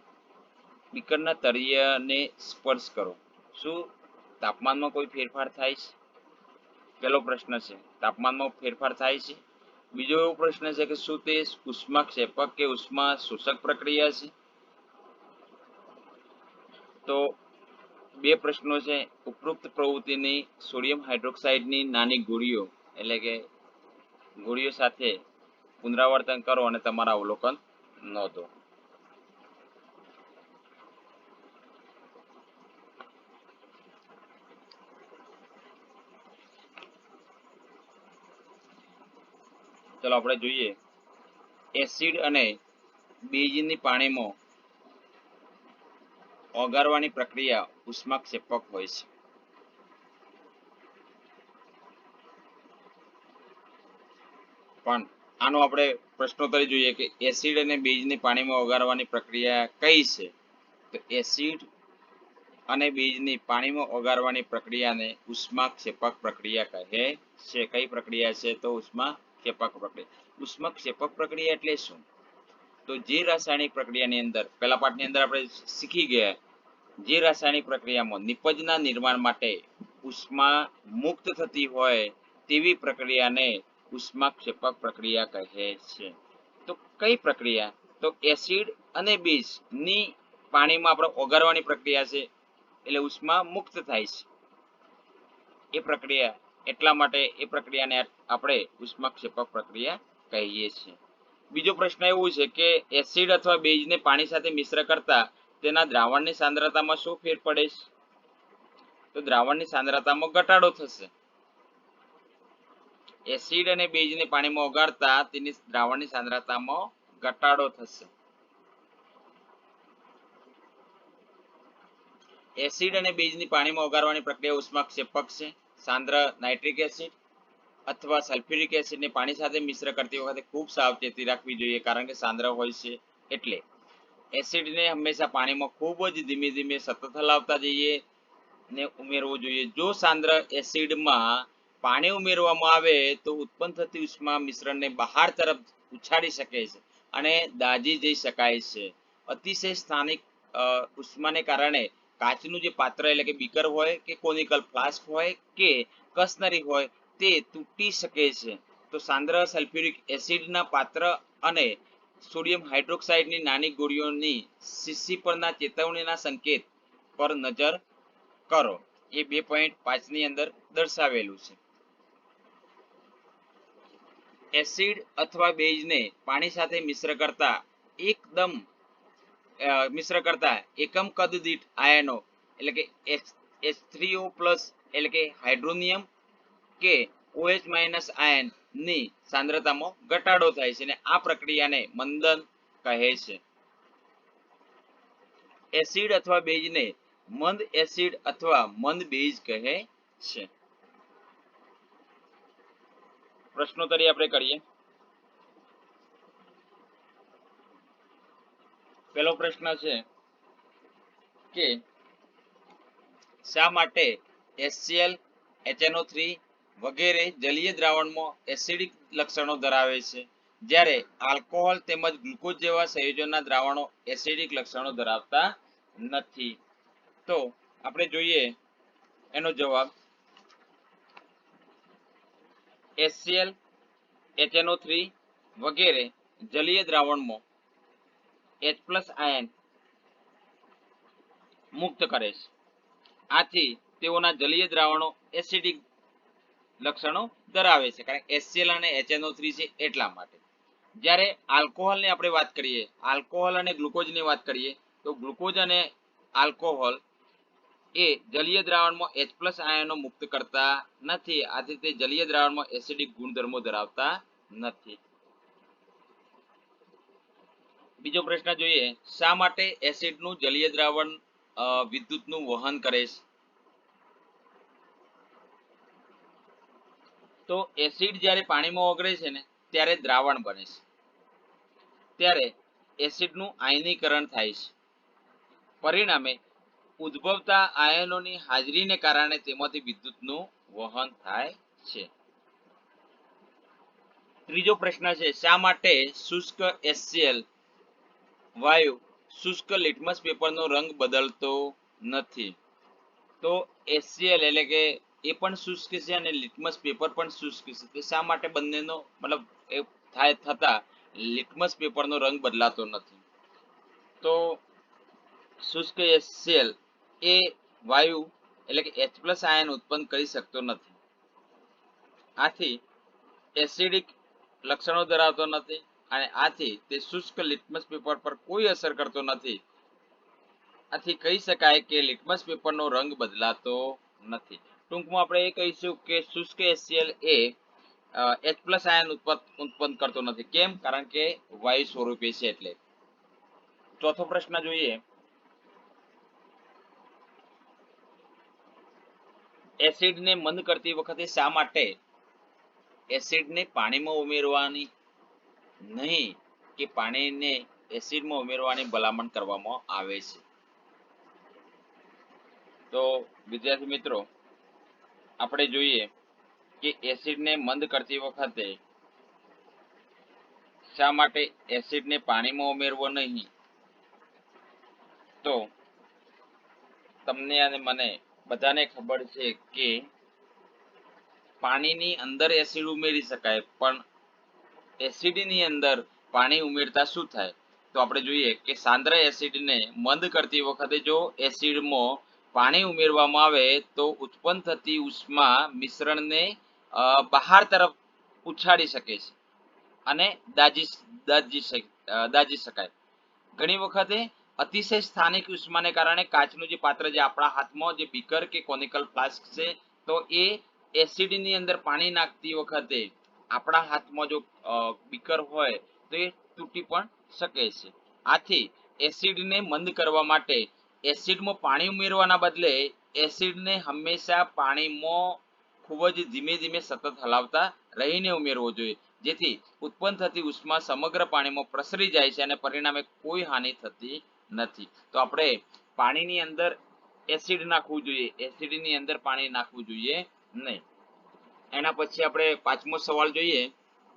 બીકરના તળિયાને સ્પર્શ કરો. શું તાપમાનમાં કોઈ ફેરફાર થાય છે? પહેલો પ્રશ્ન છે, તાપમાનમાં ફેરફાર થાય છે? બીજો એવો પ્રશ્ન છે કે શું તે ઉષ્માક્ષેપક કે ઉષ્મા શોષક પ્રક્રિયા છે? તો બે પ્રશ્નો છે. ઉપરોક્ત પ્રવૃત્તિની સોડિયમ હાઇડ્રોક્સાઇડની નાની ગોળીઓ એટલે કે ગોળીઓ સાથે પુનરાવર્તન કરો અને તમારા અવલોકન નોંધો. ચલો આપણે જોઈએ એસિડ અને બેઝની પાણીમાં ઓગાળવાની પ્રક્રિયા ઉષ્માક્ષેપક હોય છે. પણ આનો આપણે પ્રશ્નોત્તરી જોઈએ કે એસિડ અને બેઝને પાણીમાં ઓગાળવાની પ્રક્રિયા કઈ છે? તો એસિડ અને બેઝની પાણીમાં ઓગાળવાની પ્રક્રિયાને ઉષ્માક્ષેપક પ્રક્રિયા કહે છે. કઈ પ્રક્રિયા છે? તો ઉષ્માક્ષેપક પ્રક્રિયા. ઉષ્માક્ષેપક પ્રક્રિયા એટલે શું? તો જે રાસાયણિક પ્રક્રિયાની અંદર પહેલા પાઠની અંદર આપણે શીખી ગયા, જે રાસાયણિક પ્રક્રિયામાં નિપજના નિર્માણ માટે ઉષ્મા મુક્ત થતી હોય તેવી પ્રક્રિયાને ઉષ્માક્ષેપક પ્રક્રિયા કહે છે. તો કઈ પ્રક્રિયા? તો એસિડ અને બેઝ ની પાણીમાં આપણે ઓગાળવાની પ્રક્રિયા છે, એટલે ઉષ્મા મુક્ત થાય છે એ પ્રક્રિયા, એટલા માટે એ પ્રક્રિયાને આપણે ઉષ્માક્ષેપક પ્રક્રિયા કહીએ છીએ. બીજો પ્રશ્ન એવું છે કે એસિડ અથવા બેઝને પાણી સાથે મિશ્ર કરતા તેના દ્રાવણની સાંદ્રતામાં શું ફેર પડે છે? તો દ્રાવણની સાંદ્રતામાં ઘટાડો થશે. એસિડ અને બેઝને પાણીમાં ઓગાળતા તેની દ્રાવણની સાંદ્રતામાં ઘટાડો થશે. એસિડ અને બેઝની પાણીમાં ઓગાળવાની પ્રક્રિયા ઉષ્માક્ષેપક છે. સાંદ્ર નાઇટ્રિક એસિડ અથવા સલ્ફ્યુરિક એસિડને પાણી સાથે મિશ્ર કરતી વખતે ખૂબ સાવચેતી રાખવી જોઈએ, કારણ કે સાંદ્ર હોય છે. એટલે એસિડને હંમેશા પાણીમાં ખૂબ જ ધીમે ધીમે સતત હલાવતા જઈએ ને ઉમેરવો જોઈએ. જો સાંદ્ર એસિડમાં પાણી ઉમેરવામાં આવે તો ઉત્પન્ન થતી ઉષ્મા મિશ્રણને બહાર તરફ ઉછાળી શકે છે અને દાઝી જઈ શકાય છે. અતિશય સ્થાનિક ઉષ્માને કારણે કાચનું જે પાત્ર એટલે કે બીકર હોય કે કોનિકલ ફ્લાસ્ક હોય કે કસનરી હોય તે તૂટી શકે છે. તો સાંદ્ર સલ્ફ્યુરિક એસિડના પાત્ર અને સોડિયમ હાઇડ્રોક્સાઇડની નાની ગોળીઓની શીશી પરના ચેતવણીના સંકેત પર નજર કરો. એ 2.5 ની અંદર દર્શાવેલું છે. એસિડ અથવા બેઝને પાણી સાથે મિશ્ર કરતા એકમ કદ દીઠ આયનો એટલે કે H3O+ એટલે કે હાઇડ્રોનિયમ કે OH- આયન ની સાંદ્રતામાં ઘટાડો થાય છે અને આ પ્રક્રિયાને મંદન કહે છે. એસિડ અથવા બેઝને મંદ એસિડ અથવા મંદ બેઝ કહે છે. પ્રશ્નોત્તરી આપણે કરીએ. પહેલો પ્રશ્ન છે કે શા માટે HCl, HNO3 વગેરે જલીય દ્રાવણમાં એસિડિક લક્ષણો ધરાવે છે, જ્યારે આલ્કોહોલ તેમજ ગ્લુકોઝ જેવા સંયોજનના દ્રાવણો એસિડિક લક્ષણો ધરાવતા નથી? તો આપણે જોઈએ એનો જવાબ. HCl, HNO3 વગેરે જલીય દ્રાવણમાં H+ આયન મુક્ત કરે છે. આથી તેઓના જલીય દ્રાવણો એસિડિક લક્ષણો ધરાવે છે, કારણ HCl અને HNO3 છે એટલા માટે. જ્યારે આલ્કોહોલની આપણે વાત કરીએ, આલ્કોહોલ અને ગ્લુકોઝની વાત કરીએ, તો ગ્લુકોઝ અને આલ્કોહોલ એ જલીય દ્રાવણમાં H+ આયનો મુક્ત કરતા નથી, આથી તે જલીય દ્રાવણમાં એસિડિક ગુણધર્મો ધરાવતા નથી. બીજો પ્રશ્ન જોઈએ. શા માટે એસિડનું જલીય દ્રાવણ વિદ્યુતનું વહન કરે છે? તો એસિડ જ્યારે પાણીમાં ઓગળે છે ને ત્યારે દ્રાવણ બને છે, ત્યારે એસિડનું આયનીકરણ થાય છે. પરિણામે ઉદ્ભવતા આયનોની હાજરીને કારણે તેમાંથી વિદ્યુતનું વહન થાય છે. ત્રીજો પ્રશ્ન છે. શા માટે શુષ્ક HCl વાયુ શુષ્ક લિટમસ પેપરનો રંગ બદલતો નથી? તો HCl એટલે કે એ પણ શુષ્ક છે અને લિટમસ પેપર પણ શુષ્ક છે. તે શા માટે બંનેનો મતલબ એ થાય થતા લિટમસ પેપરનો રંગ બદલાતો નથી? તો શુષ્ક HCl એ વાયુ એટલે કે H+ આયન ઉત્પન્ન કરી શકતો નથી, આથી એસિડિક લક્ષણો ધરાવતો નથી અને આથી તે શુષ્ક લિટમસ પેપર પર કોઈ અસર કરતો નથી. આથી કહી શકાય કે લિટમસ પેપરનો રંગ બદલાતો નથી. ટૂંકમાં આપણે એ કહીશું કે શુષ્ક HCl એ H+ આયન ઉત્પન્ન કરતો નથી. કેમ? કારણ કે વાયુ સ્વરૂપે છે એટલે. ચોથો પ્રશ્ન જોઈએ. એસિડને મંદ કરતી વખતે શા માટે એસિડને પાણીમાં ઉમેરવાની નહીં કે પાણીને એસિડમાં ઉમેરવાની ભલામણ કરવામાં આવે છે. તો વિદ્યાર્થી મિત્રો, આપણે જોઈએ કે એસિડને મંદ કરતી વખતે શા માટે એસિડને પાણીમાં ઉમેરવો નહીં? તો તમને અને મને બધાને ખબર છે કે પાણીની અંદર એસિડ ઉમેરી શકાય, પણ એસિડની અંદર પાણી ઉમેરતા શું થાય? તો આપણે જોઈએ કે સાંદ્ર એસિડને મંદ કરતી વખતે જો એસિડમાં પાણી ઉમેરવામાં આવે તો ઉત્પન્ન થતી ઉષ્મા મિશ્રણને બહાર તરફ ઉછાળી શકે છે અને દાજી શકાય. ઘણી વખતે અતિશય સ્થાનિક ઉષ્માને કારણે કાચનું જે પાત્ર, જે આપણા હાથમાં જે બીકર કે કોનિકલ ફ્લાસ્ક છે, તો એ એસિડની અંદર પાણી નાખતી વખતે આપણા હાથમાં જો બીકર હોય તો એ તૂટી પણ શકે છે. આથી એસિડને મંદ કરવા માટે એસિડમાં પાણી ઉમેરવાના બદલે એસિડને હંમેશા પાણીમાં ખૂબ જ ધીમે ધીમે સતત હલાવતા રહીને ઉમેરવો જોઈએ, જેથી ઉત્પન્ન થતી ઉષ્મા સમગ્ર પાણીમાં પ્રસરી જાય છે અને પરિણામે કોઈ હાનિ થતી નથી. તો આપણે પાણીની અંદર એસિડ નાખવું જોઈએ, એસિડની અંદર પાણી નાખવું જોઈએ નહીં. એના પછી આપણે પાંચમો સવાલ જોઈએ.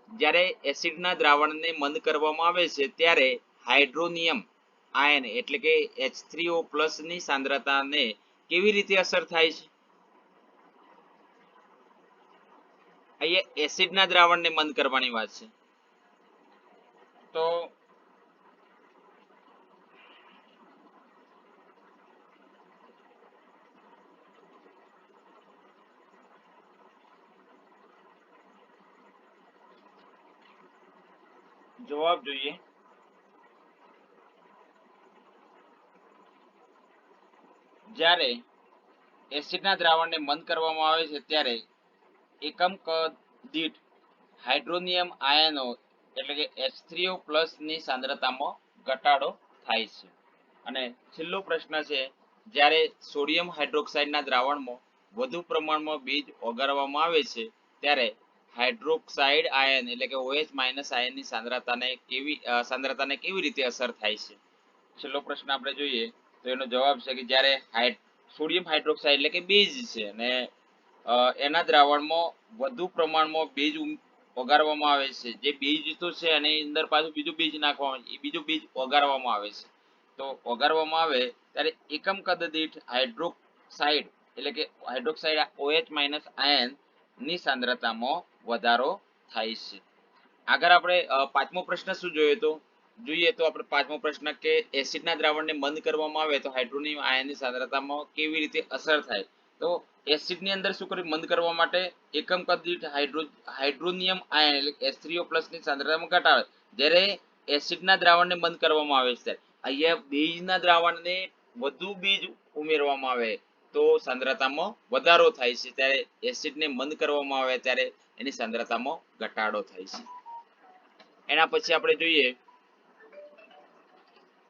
જ્યારે એસિડના દ્રાવણને મંદ કરવામાં આવે છે ત્યારે હાઇડ્રોનિયમ આયન એટલે કે H3O+ ની સાંદ્રતાને કેવી રીતે અસર થાય છે? અહીંયા એસિડના દ્રાવણને મંદ કરવાની વાત છે. તો જવાબ જોઈએ. જ્યારે એસિડના દ્રાવણને મંદ કરવામાં આવે છે ત્યારે એકમ કદ દીઠ હાઇડ્રોનિયમ આયનો એટલે કે H3O+ ની સાંદ્રતામાં ઘટાડો થાય છે. અને છેલ્લો પ્રશ્ન છે, જ્યારે સોડિયમ હાઇડ્રોક્સાઇડના દ્રાવણમાં વધુ પ્રમાણમાં બીજ ઓગાળવામાં આવે છે ત્યારે હાઇડ્રોક્સાઇડ આયન એટલે કે OH- આયનની સાંદ્રતાને કેવી રીતે અસર થાય છે? છેલ્લો પ્રશ્ન આપણે જોઈએ તો એનો જવાબ છે કે જ્યારે સોડિયમ હાઇડ્રોક્સાઇડ એટલે કે બેઝ છે અને એના દ્રાવણમાં વધુ પ્રમાણમાં બીજ ઓગાળવામાં આવે છે, જે બીજ તો છે એની અંદર પાછું બીજું બીજ નાખવામાં આવે છે, એ બીજું બીજ ઓગાળવામાં આવે છે. તો ઓગાળવામાં આવે ત્યારે એકમ કદ દીઠ હાઇડ્રોક્સાઇડ એટલે કે હાઇડ્રોક્સાઇડ OH- આયન ની સાંદ્રતામાં વધારો થાય છે. આગળ આપણે પાંચમો પ્રશ્ન શું જોઈએ તો આપણે પાંચમો પ્રશ્ન કે એસિડના દ્રાવણને મંદ કરવામાં આવે તો હાઇડ્રોનિયમ આયનની સાંદ્રતામાં કેવી રીતે અસર થાય? તો એસિડની અંદર શું કર્યું? મંદ કરવા માટે એકમ કદ દીઠ હાઇડ્રોનિયમ આયન એટલે H3O+ ની સાંદ્રતામાં ઘટાડે. જ્યારે એસિડના દ્રાવણને મંદ કરવામાં આવે છે અહીંયા બીજના દ્રાવણને વધુ બીજ ઉમેરવામાં આવે તો સાંદ્રતામાં વધારો થાય છે, ત્યારે એસિડને મંદ કરવામાં આવે ત્યારે એની સાંદ્રતામાં ઘટાડો થાય છે. એના પછી આપણે જોઈએ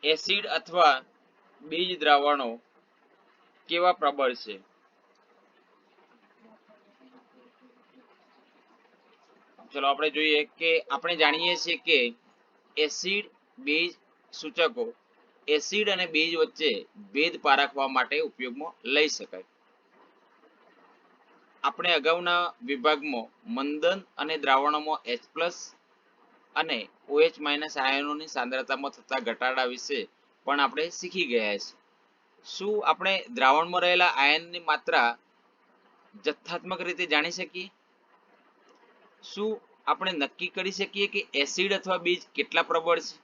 એસિડ અથવા બીજ દ્રાવણો કેવા પ્રબળ છે? ચલો આપણે જોઈએ કે આપણે જાણીએ છીએ કે એસિડ બેઝ સૂચકો એસિડ અને બેઝ વચ્ચે ભેદ પારખવા માટે ઉપયોગમાં લઈ શકાય. આપણે અગાઉના વિભાગમાં મંદન અને દ્રાવણોમાં H+ અને OH- આયનોની સાંદ્રતામાં થતા ઘટાડા વિશે પણ આપણે શીખી ગયા છે. શું આપણે દ્રાવણમાં રહેલા આયનની માત્રા જથ્થાત્મક રીતે જાણી શકીએ? શું આપણે નક્કી કરી શકીએ કે એસિડ અથવા બીજ કેટલા પ્રબળ છે?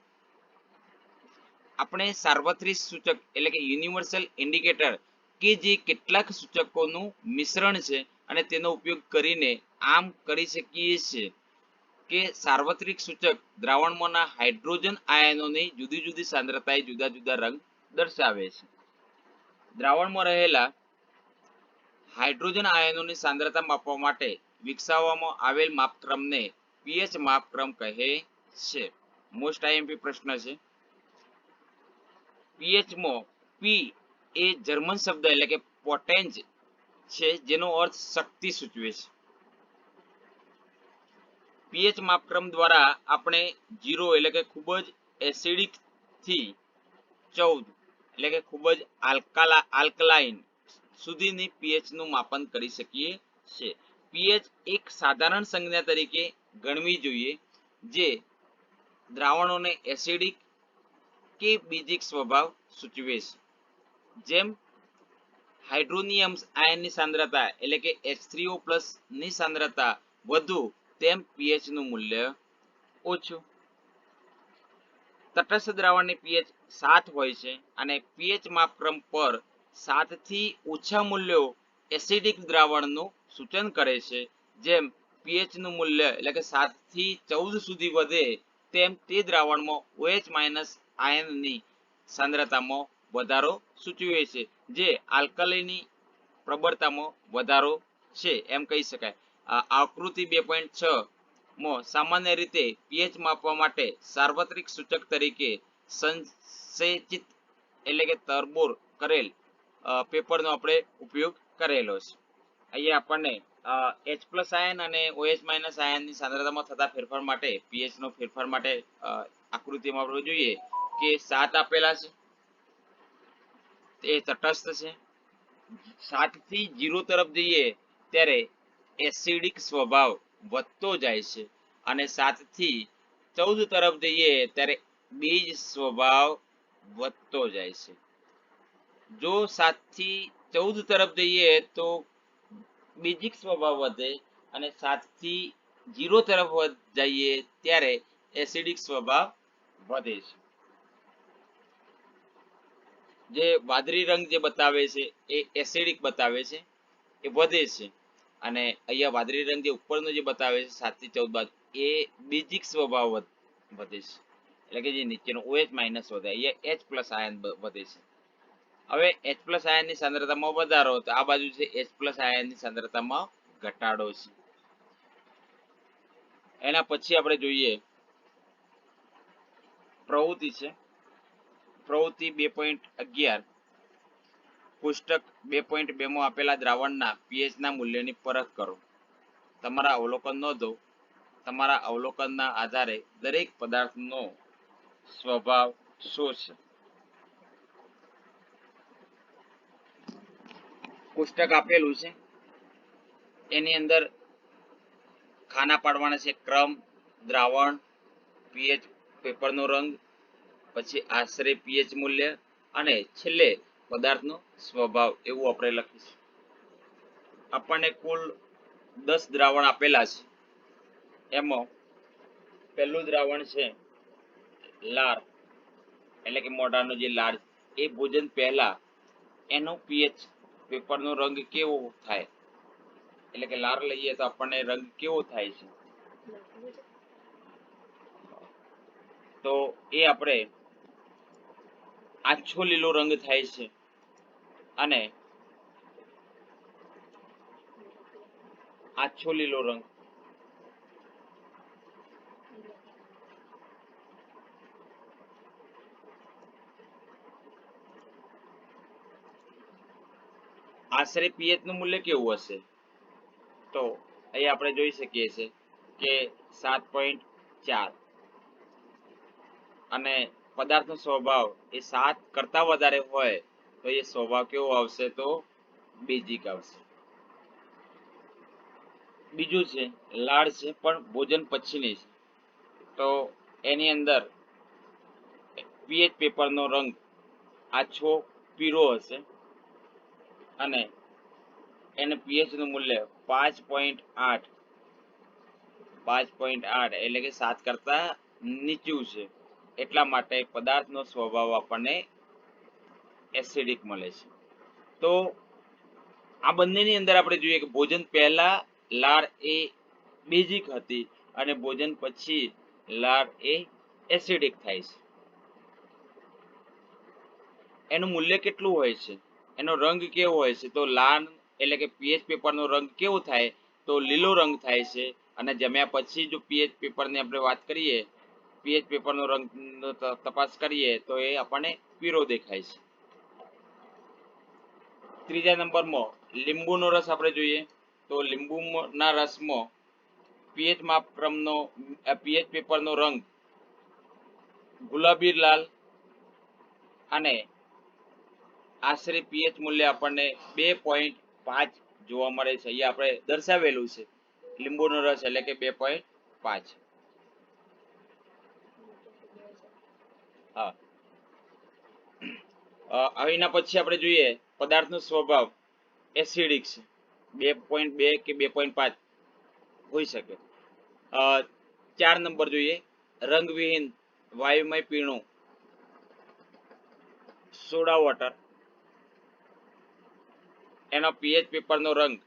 આપણે સાર્વત્રિક સૂચક એટલે કે યુનિવર્સલ ઇન્ડિકેટર કે જે કેટલાક સૂચકોનું મિશ્રણ છે અને તેનો ઉપયોગ કરીને આમ કરી શકીએ છીએ કે સાર્વત્રિક સૂચક દ્રાવણમાંના હાઇડ્રોજન આયનોની જુદી જુદી સાંદ્રતાએ જુદા જુદા રંગ દર્શાવે છે. દ્રાવણમાં રહેલા હાઇડ્રોજન આયનોની સાંદ્રતા માપવા માટે વિકસાવવામાં આવેલ માપક્રમને પીએચ માપક્રમ કહે છે. મોસ્ટ આઈએમપી પ્રશ્ન છે. પીએચમાં પી એ જર્મન શબ્દ એટલે કે પોટેન્જ છે, જેનો અર્થ શક્તિ સૂચવે છે. પીએચ માપક્રમ દ્વારા આપણે 0 એટલે કે ખૂબ જ એસિડિક થી 14 એટલે કે ખૂબ જ આલ્કલાઇન સુધીની પીએચ નું માપન કરી શકીએ છીએ. પીએચ એક સાધારણ સંજ્ઞા તરીકે ગણવી જોઈએ જે દ્રાવણોને એસિડિક કે બેઝિક સ્વભાવ સૂચવે છે. જેમ હાઇડ્રોનિયમ આયનની સાંદ્રતા એટલે કે H3O+ ની સાંદ્રતા વધુ તેમ પીએચ નું મૂલ્ય ઓછું. તટસ્થ દ્રાવણની પીએચ 7 હોય છે અને પીએચ માપક્રમ પર 7 થી ઓછા મૂલ્યો એસિડિક દ્રાવણનું સૂચન કરે છે. જેમ પીએચ નું મૂલ્ય એટલે કે 7 થી 14 સુધી વધે તેમ તે દ્રાવણમાં OH- આયનની સાંદ્રતામાં વધારો સૂચવે છે, જે આલ્કલીની પ્રબળતામાં વધારો છે એમ કહી શકાય. આકૃતિ 2.6 માં સામાન્ય રીતે પીએચ માપવા માટે સાર્વત્રિક સૂચક તરીકે સંસેચિત એટલે કે તરબોળ કરેલ પેપરનો આપણે ઉપયોગ કરેલો છે. અહીંયા આપણને H+ આયન અને OH- આયનની સાંદ્રતામાં થતા ફેરફાર માટે પીએચ નો ફેરફાર માટે આકૃતિમાં આપણે જોઈએ કે 7 આપેલા છે, એ તટસ્થ છે. 7 થી 0 તરફ જઈએ ત્યારે એસિડિક સ્વભાવ વધતો જાય છે અને 7 થી 14 તરફ જઈએ ત્યારે બેઝ સ્વભાવ વધતો જાય છે. જો 7 થી 14 તરફ જઈએ તો બેઝિક સ્વભાવ વધે અને 7 થી 0 તરફ જઈએ ત્યારે એસિડિક સ્વભાવ વધે છે. જે વાદળી રંગ જે બતાવે છે એ એસિડિક બતાવે છે, એ વધે છે. અને અહીંયા વાદળી રંગ જે ઉપરનો જે બતાવે છે 7 થી 14 બાજુ એ બેઝિક સ્વભાવ વધે છે, એટલે કે જે નીચેનો OH- વધે, અહીંયા H+ આયન વધે છે. હવે H+ આયનની સાંદ્રતામાં વધારો, તો આ બાજુ છે H+ આયનની સાંદ્રતામાં ઘટાડો છે. એના પછી આપણે જોઈએ પ્રવૃત્તિ છે. પ્રવૃત્તિ 2.11 પુસ્તક 2.2 માં આપેલા દ્રાવણના pH ના મૂલ્યની પરખ કરો. તમારા અવલોકન નોંધો. તમારા અવલોકનના આધારે દરેક પદાર્થનો સ્વભાવ શું છે? પુસ્તક આપેલું છે, એની અંદર ખાના પાડવાના છે: ક્રમ, દ્રાવણ, પીએચ, પેપરનો રંગ, પછી આશરે પીએચ મૂલ્ય અને છેલ્લે પદાર્થનો સ્વભાવ, એવું આપણે લખીશું. આપણને કુલ 10 દ્રાવણ આપેલા છે. એમાં પહેલું દ્રાવણ છે લાર, એટલે કે મોઢાનો જે લાર, એ ભોજન પહેલા એનો પીએચ પેપરનો રંગ કેવો થાય, એટલે કે લાર લઈએ તો આપણને રંગ કેવો થાય છે, તો એ આપણે આછો લીલો રંગ થાય છે. અને આછો લીલો રંગ આશરે પીએચ નું મૂલ્ય કેવું હશે? તો અહીં આપણે જોઈ શકીએ છીએ કે 7.4 અને પદાર્થનો સ્વભાવ એ 7 કરતા વધારે હોય તો એ સ્વભાવ કેવો આવશે? તો બેઝિક આવશે. બીજું છે લાળ છે, પણ ભોજન પછીની છે, તો એની અંદર પીએચ પેપરનો રંગ આછો પીળો હશે અને એને પીએચ નું મૂલ્ય 5.8 એટલે કે 7 કરતા નીચું છે. એટલા માટે પદાર્થનો સ્વભાવ આપણને એસિડિક મળે છે. તો આ બંનેની અંદર આપણે જોઈએ કે ભોજન પહેલા લાર એ બેઝિક હતી અને ભોજન પછી લાર એ એસિડિક થાય છે. એનું મૂલ્ય કેટલું હોય છે, એનો રંગ કેવો હોય છે? તો લાલ એટલે કે પીએચ પેપરનો રંગ કેવો થાય? તો લીલો રંગ થાય છે. અને જમ્યા પછી જો પીએચ પેપરની આપણે વાત કરીએ, પીએચ પેપરનો રંગ તપાસ કરીએ તો એ આપણને પીળો દેખાય છે. ત્રીજા નંબરમાં લીંબુનો રસ આપણે જોઈએ તો લીંબુના રસમાં પીએચ માપક્રમનો પીએચ પેપરનો રંગ ગુલાબી લાલ અને આશરે પીએચ મૂલ્ય આપણને 2.5 જોવા મળે છે. અહીંયા આપણે દર્શાવેલું છે લીંબુનો રસ એટલે કે 2.5. હા, એના પછી આપણે જોઈએ પદાર્થનો સ્વભાવ એસિડિક છે. 2.2 કે 2.5 હોઈ શકે. 4 નંબર જોઈએ રંગવિહીન વાયુમય પીણું સોડા વોટર, એનો પીએચ પેપરનો રંગ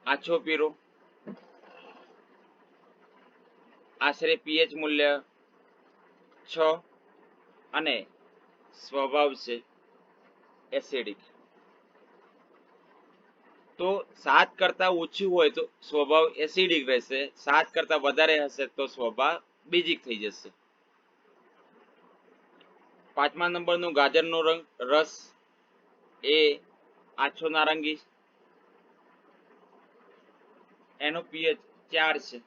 આછો પીળો, આશરે પીએચ મૂલ્ય 6 અને સ્વભાવ છે એસિડિક. તો 7 કરતા ઓછું હોય તો સ્વભાવ એસિડિક રહેશે, 7 કરતા વધારે હશે તો સ્વભાવ બેઝિક થઈ જશે. 5મા નંબરનું ગાજરનો રસ એ આછો નારંગી, એનો પીએચ 4 છે.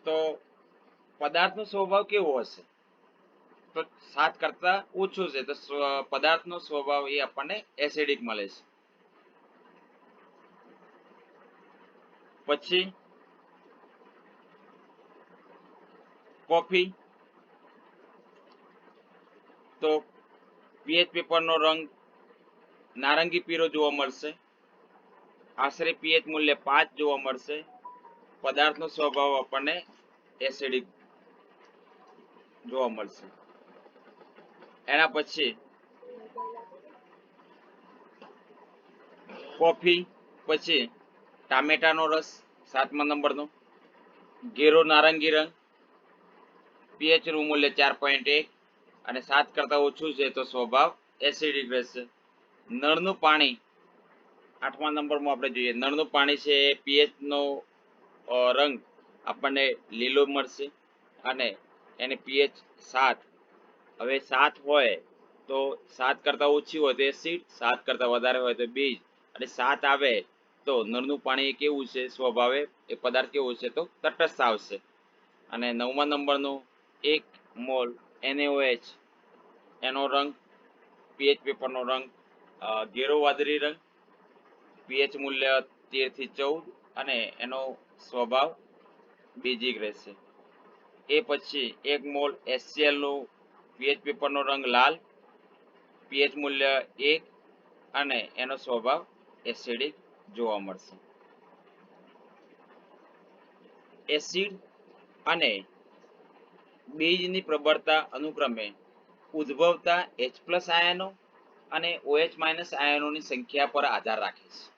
તો પદાર્થનો સ્વભાવ કેવો હશે? તો 7 કરતા ઓછો છે તો પદાર્થનો સ્વભાવ એ આપણને એસિડિક મળે છે. પછી કોફી, તો પીએચ પેપરનો રંગ નારંગી પીળો જોવા મળશે, આશરે પીએચ મૂલ્ય 5 જોવા મળશે. પદાર્થનો સ્વભાવ આપણને એસિડિક જોવા મળશે. એના પછી કોફી પછી ટામેટાનો રસ 7મા નંબરનો ઘેરો નારંગી રંગ, પીએચ નું મૂલ્ય 4.1 અને 7 કરતા ઓછું છે તો સ્વભાવ એસિડિક રહેશે. નળનું પાણી 8મા નંબરમાં આપણે જોઈએ નળનું પાણી છે પીએચ નો રંગ આપણને લીલો મળશે અને એને પીએચ 7. હવે 7 હોય તો 7 કરતા ઓછી હોય તો એસિડ, 7 કરતા વધારે હોય તો બેઝ, અને 7 આવે તો નળનું પાણી કેવું છે સ્વભાવે એ પદાર્થ કેવો છે તો તટસ્થ આવશે. અને 9મા નંબરનું 1 મોલ NaOH, એનો રંગ પીએચ પેપરનો રંગ ઘેરો વાદળી રંગ, પીએચ મૂલ્ય 13 થી 14 અને એનો સ્વભાવ બેઝિક રહેશે. એ પછી 1 મોલ HCl નું પીએચ પેપરનો રંગ લાલ, પીએચ મૂલ્ય 1 અને એનો સ્વભાવ એસિડિક જોવા મળશે. એસિડ અને બેઝની પ્રબળતા અનુક્રમે ઉદ્ભવતા H+ આયનો અને OH- આયનોની સંખ્યા પર આધાર રાખે છે.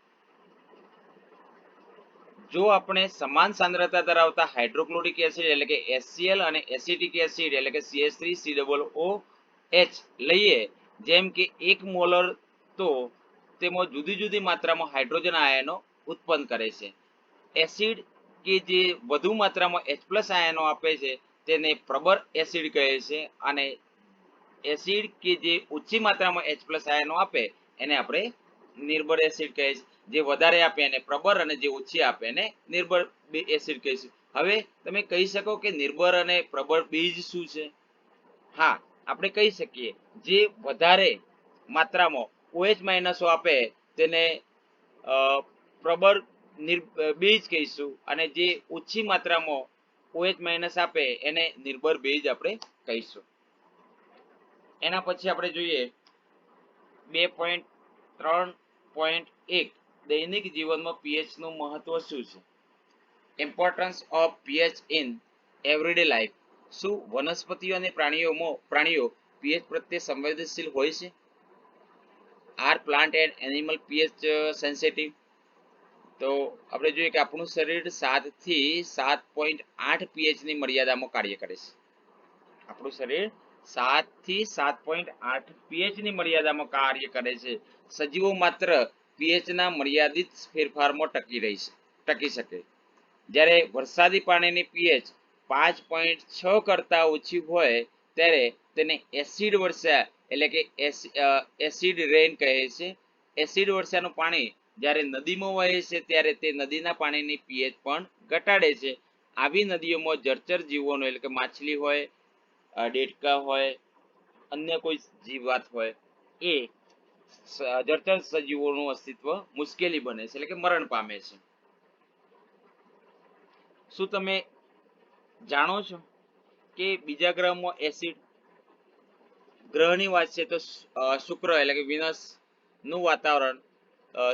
જો આપણે સમાન સાંદ્રતા ધરાવતા હાઇડ્રોક્લોરિક એસિડ એટલે કે HCl અને એસિટિક એસિડ એટલે કે CH3COOH લઈએ જેમ કે 1 મોલર, તો તેમાં જુદી જુદી માત્રામાં હાઇડ્રોજન આયનો ઉત્પન્ન કરે છે. એસિડ કે જે વધુ માત્રામાં H+ આયનો આપે છે તેને પ્રબળ એસિડ કહે છે અને એસિડ કે જે ઓછી માત્રામાં H+ આયનો આપે એને આપણે નિર્બળ એસિડ કહે છે. જે વધારે આપે એને પ્રબળ અને જે ઓછી આપે એને નિર્બળ એસિડ કહીશું. હવે તમે કહી શકો કે નિર્બળ અને પ્રબળ બેઝ શું છે? હા, આપણે કહી શકીએ જે વધારે માત્રામાં OH- આપે તેને પ્રબળ બેઝ કહીશું અને જે ઓછી માત્રામાં OH- આપે એને નિર્બળ બેઝ આપણે કહીશું. એના પછી આપણે જોઈએ 2.3.1 દૈનિક જીવનમાં પીએચ નું મહત્વ શું છે? Importance of pH in everyday life. શું વનસ્પતિઓ અને પ્રાણીઓ પીએચ પ્રત્યે સંવેદનશીલ હોય છે? Are plant and animal pH sensitive? તો આપણે જોઈએ કે આપણું શરીર 7 થી 7.8 પીએચ ની મર્યાદામાં કાર્ય કરે છે. આપણું શરીર 7 થી 7.8 પીએચ ની મર્યાદામાં કાર્ય કરે છે. સજીવો માત્ર પીએચ ના મર્યાદિત ફેરફારમાં ટકી શકે. જ્યારે વરસાદી પાણીની પીએચ 5.6 કરતા ઓછી હોય ત્યારે તેને એસિડ વર્ષા એટલે કે એસિડ રેન કહે છે. એસિડ વર્ષાનું પાણી જ્યારે નદીમાં વહે છે ત્યારે તે નદીના પાણીની પીએચ પણ ઘટાડે છે. આવી નદીઓમાં જળચર જીવોનો એટલે કે માછલી હોય, દેડકા હોય, અન્ય કોઈ જીવાત હોય એ જળચર સજીવોનું અસ્તિત્વ મુશ્કેલી બને છે એટલે કે મરણ પામે છે. શું તમે જાણો છો કે બીજા ગ્રહમાં એસિડ? ગ્રહની વાત છે તો શુક્ર એટલે કે વિનસ નું વાતાવરણ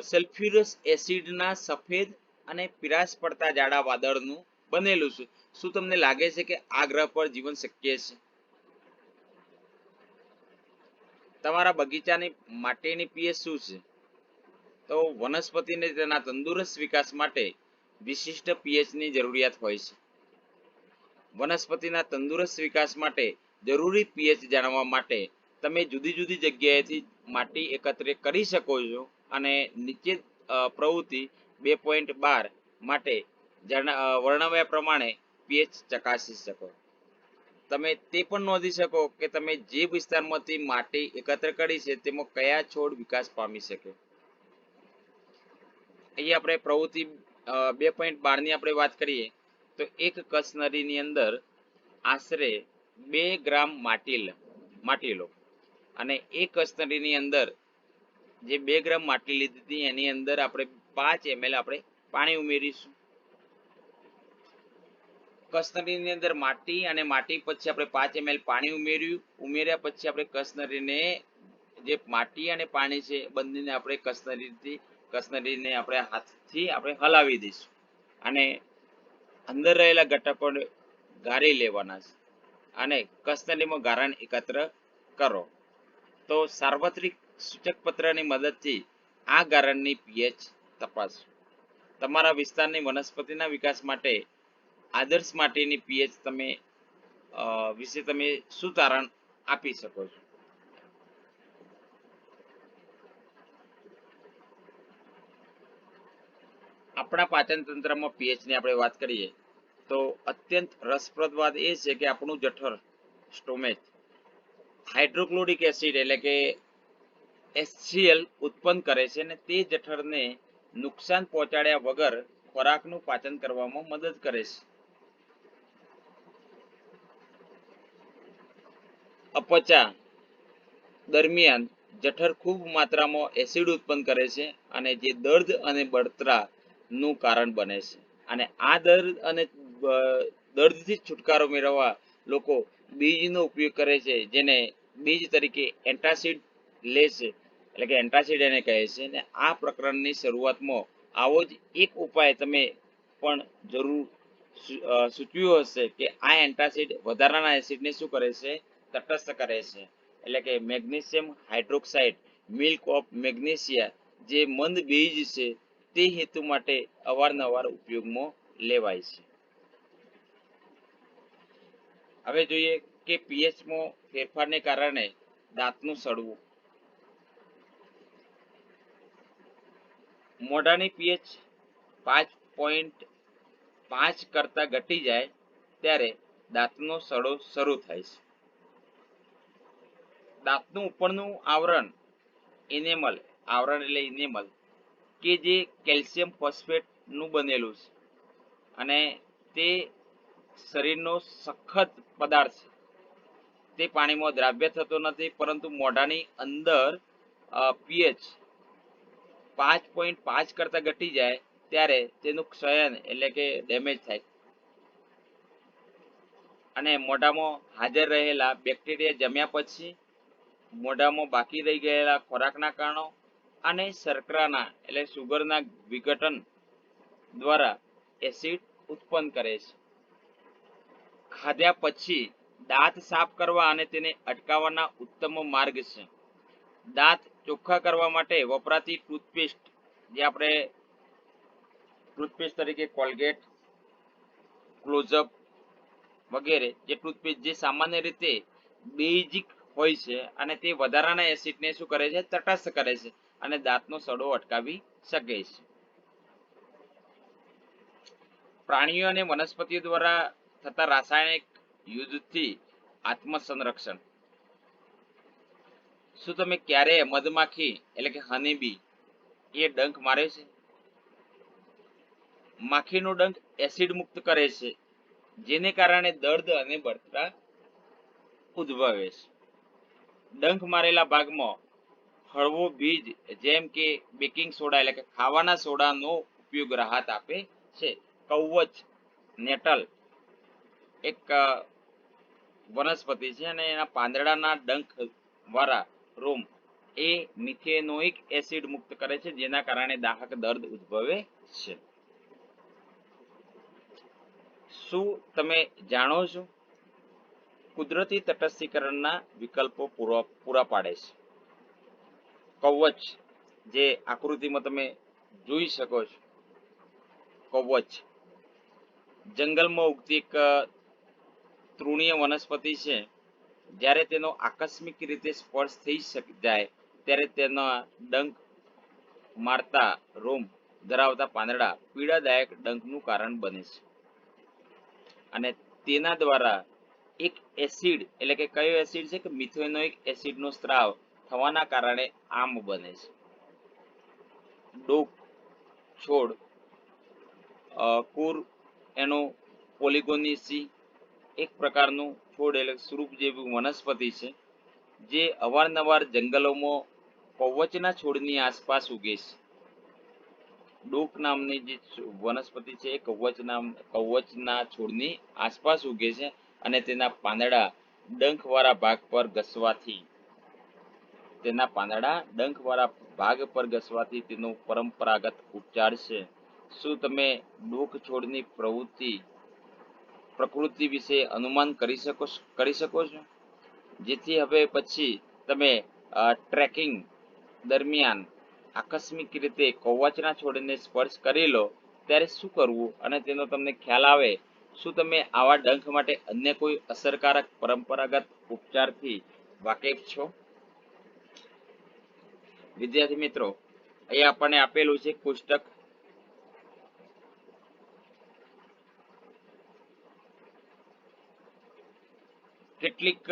સલ્ફ્યુરસ એસિડના સફેદ અને પીરાશ પડતા જાડા વાદળનું બનેલું છે. શું તમને લાગે છે કે આ ગ્રહ પર જીવન શક્ય છે? તમારા બગીચાની માટીની પીએચ શું છે? તો વનસ્પતિને તેના તંદુરસ્ત વિકાસ માટે વિશિષ્ટ પીએચની જરૂરિયાત હોય છે. વનસ્પતિના તંદુરસ્ત વિકાસ માટે જરૂરી પીએચ જાણવા માટે તમે જુદી જુદી જગ્યાએથી માટી એકત્રિત કરી શકો છો અને નીચે પ્રવૃત્તિ 2.12 માટે વર્ણવ્યા પ્રમાણે પીએચ ચકાસી શકો. તમે તે પણ નોંધી શકો કે તમે જે વિસ્તારમાંથી માટી એકત્ર કરી છે તેમાં કયા છોડ વિકાસ પામી શકે. અહીંયા આપણે પ્રવૃત્તિ 2.12 ની આપણે વાત કરીએ તો એક કસનરીની અંદર આશરે 2 ગ્રામ માટી લો અને એ કસનરીની અંદર જે 2 ગ્રામ માટી લીધી હતી એની અંદર આપણે 5 ml આપણે પાણી ઉમેરીશું. કસનરીની અંદર માટી અને માટી પછી આપણે 5 ml પાણી ઉમેર્યા પછી આપણે કસનરીને જે માટી અને પાણી છે બંનેને આપણે કસનરીને આપણે હાથથી આપણે હલાવી દઈશું અને અંદર રહેલા ઘટકોને ગાળી લેવાના છે અને કસનરીમાં ગારણ એકત્ર કરો. તો સાર્વત્રિક સૂચક પત્રની મદદથી આ ગારણની પીએચ તપાસો. તમારા વિસ્તારની વનસ્પતિના વિકાસ માટે આદર્શ માટીની પીએચ વિશે તમે શું તારણ આપી શકો છો? આપણા પાચન તંત્રમાં પીએચની આપણે વાત કરીએ તો અત્યંત રસપ્રદ વાત એ છે કે આપણું જઠર સ્ટોમેચ હાઇડ્રોક્લોરિક એસિડ એટલે કે HCl ઉત્પન્ન કરે છે અને તે જઠરને નુકસાન પહોંચાડ્યા વગર ખોરાકનું પાચન કરવામાં મદદ કરે છે. અપચા દરમિયાન જઠર ખૂબ માત્રામાં એસિડ ઉત્પન્ન કરે છે અને જે દર્દ અને બળતરાનું કારણ બને છે અને આ દર્દથી છુટકારો મેળવવા લોકો બીજનો ઉપયોગ કરે છે જેને બીજ તરીકે એન્ટાસિડ લે છે એટલે કે એન્ટાસિડ એને કહે છે. અને આ પ્રકરણની શરૂઆતમાં આવો જ એક ઉપાય તમે પણ જરૂર સૂચવ્યો હશે કે આ એન્ટાસિડ વધારાના એસિડને શું કરે છે? તટસ્થ કરે છે. એટલે કે magnesium hydroxide milk of magnesia જે મંદ બીજ છે તે હેતુ માટે અવારનવાર ઉપયોગમાં લેવાય છે. હવે જોઈએ કે પીએચમાં ફેરફારને કારણે દાંતનું સડવું. મોઢાની પીએચ 5.5 કરતા ઘટી જાય ત્યારે દાંતનો સડો શરૂ થાય છે. દાંતનું ઉપરનું આવરણ ઇનેમલ કે જે કેલ્શિયમ ફોસ્ફેટનું બનેલું છે અને તે શરીરનો સખત પદાર્થ છે. તે પાણીમાં દ્રાવ્ય થતો નથી પરંતુ મોઢાની અંદર પીએચ 5.5 કરતા ઘટી જાય ત્યારે તેનું ક્ષયન એટલે કે ડેમેજ થાય અને મોઢામાં હાજર રહેલા બેક્ટેરિયા જમ્યા પછી મોઢામાં બાકી રહી ગયેલા ખોરાકના કારણો અને શર્કરાના એટલે સુગરના વિઘટન દ્વારા એસિડ ઉત્પન્ન કરે છે. ખાધા પછી દાંત સાફ કરવા અને તેને અટકાવવાના ઉત્તમ માર્ગ છે. દાંત ચોખ્ખા કરવા માટે વપરાતી ટૂથપેસ્ટ જે આપણે ટૂથપેસ્ટ તરીકે કોલગેટ, ક્લોઝઅપ વગેરે જે ટૂથપેસ્ટ જે સામાન્ય રીતે બેઝિક હોય છે અને તે વધારાના એસિડને શું કરે છે? તટસ્થ કરે છે અને દાંતનો સડો અટકાવી શકે છે. પ્રાણીઓ અને વનસ્પતિઓ દ્વારા થતા રાસાયણિક યુદ્ધથી આત્મસંરક્ષણ. શું તમે ક્યારેય મધમાખી એટલે કે હનીબી એ ડંખ મારે છે. માખીનો ડંખ એસિડ મુક્ત કરે છે, જેને કારણે દર્દ અને બળતરા ઉદ્ભવે છે. ડંખ મારેલા ભાગમાં હળવો ભીજ જેમ કે બેકિંગ સોડા એટલે કે ખાવાના સોડાનો ઉપયોગ રાહત આપે છે. કવચ નેટલ એક વનસ્પતિ છે અને એના પાંદડાના ડંખ વાળા રોમ એ મિથેનોઇક એસિડ મુક્ત કરે છે, જેના કારણે દાહક દર્દ ઉદ્ભવે છે. શું તમે જાણો છો કુદરતી તટસ્થીકરણના વિકલ્પો પૂરા પાડે છે? કવચ, જે આકૃતિમાં તમે જોઈ શકો છો, કવચ જંગલમાં ઉગતી એક તૃણીય વનસ્પતિ છે. જ્યારે તેનો આકસ્મિક રીતે સ્પર્શ થઈ જાય ત્યારે તેના ડંખ મારતા રોમ ધરાવતા પાંદડા પીડાદાયક ડંખનું કારણ બને છે અને તેના દ્વારા એક એસિડ એટલે કે કયો એસિડ છે કે મિથેનોઇક એસિડનો સ્ત્રાવ થવાના કારણે આમ બને છે. ડોક છોડ કુર એનો પોલિગોનિસી એક પ્રકારનું છોડ એટલે સ્વરૂપ જેવું વનસ્પતિ છે, જે અવારનવાર જંગલોમાં કવચના છોડની આસપાસ ઉગે છે. ડોક નામની જે વનસ્પતિ છે એ કવચના છોડની આસપાસ ઉગે છે અને તેના પાંદડા ડંખવાળા ભાગ પર ઘસવાથી તેનો પરંપરાગત ઉપચાર છે. શું તમે ડોક છોડની પ્રકૃતિ વિશે અનુમાન કરી શકો છો? જેથી હવે પછી તમે ટ્રેકિંગ દરમિયાન આકસ્મિક રીતે કવચના છોડને સ્પર્શ કરી લો ત્યારે શું કરવું અને તેનો તમને ખ્યાલ આવે. શું તમે આવા ડંખ માટે અન્ય કોઈ અસરકારક પરંપરાગત ઉપચારથી વાકેફ છો? વિદ્યાર્થી મિત્રો, અહીં આપણને આપેલું છે કોષ્ટક. કેટલાક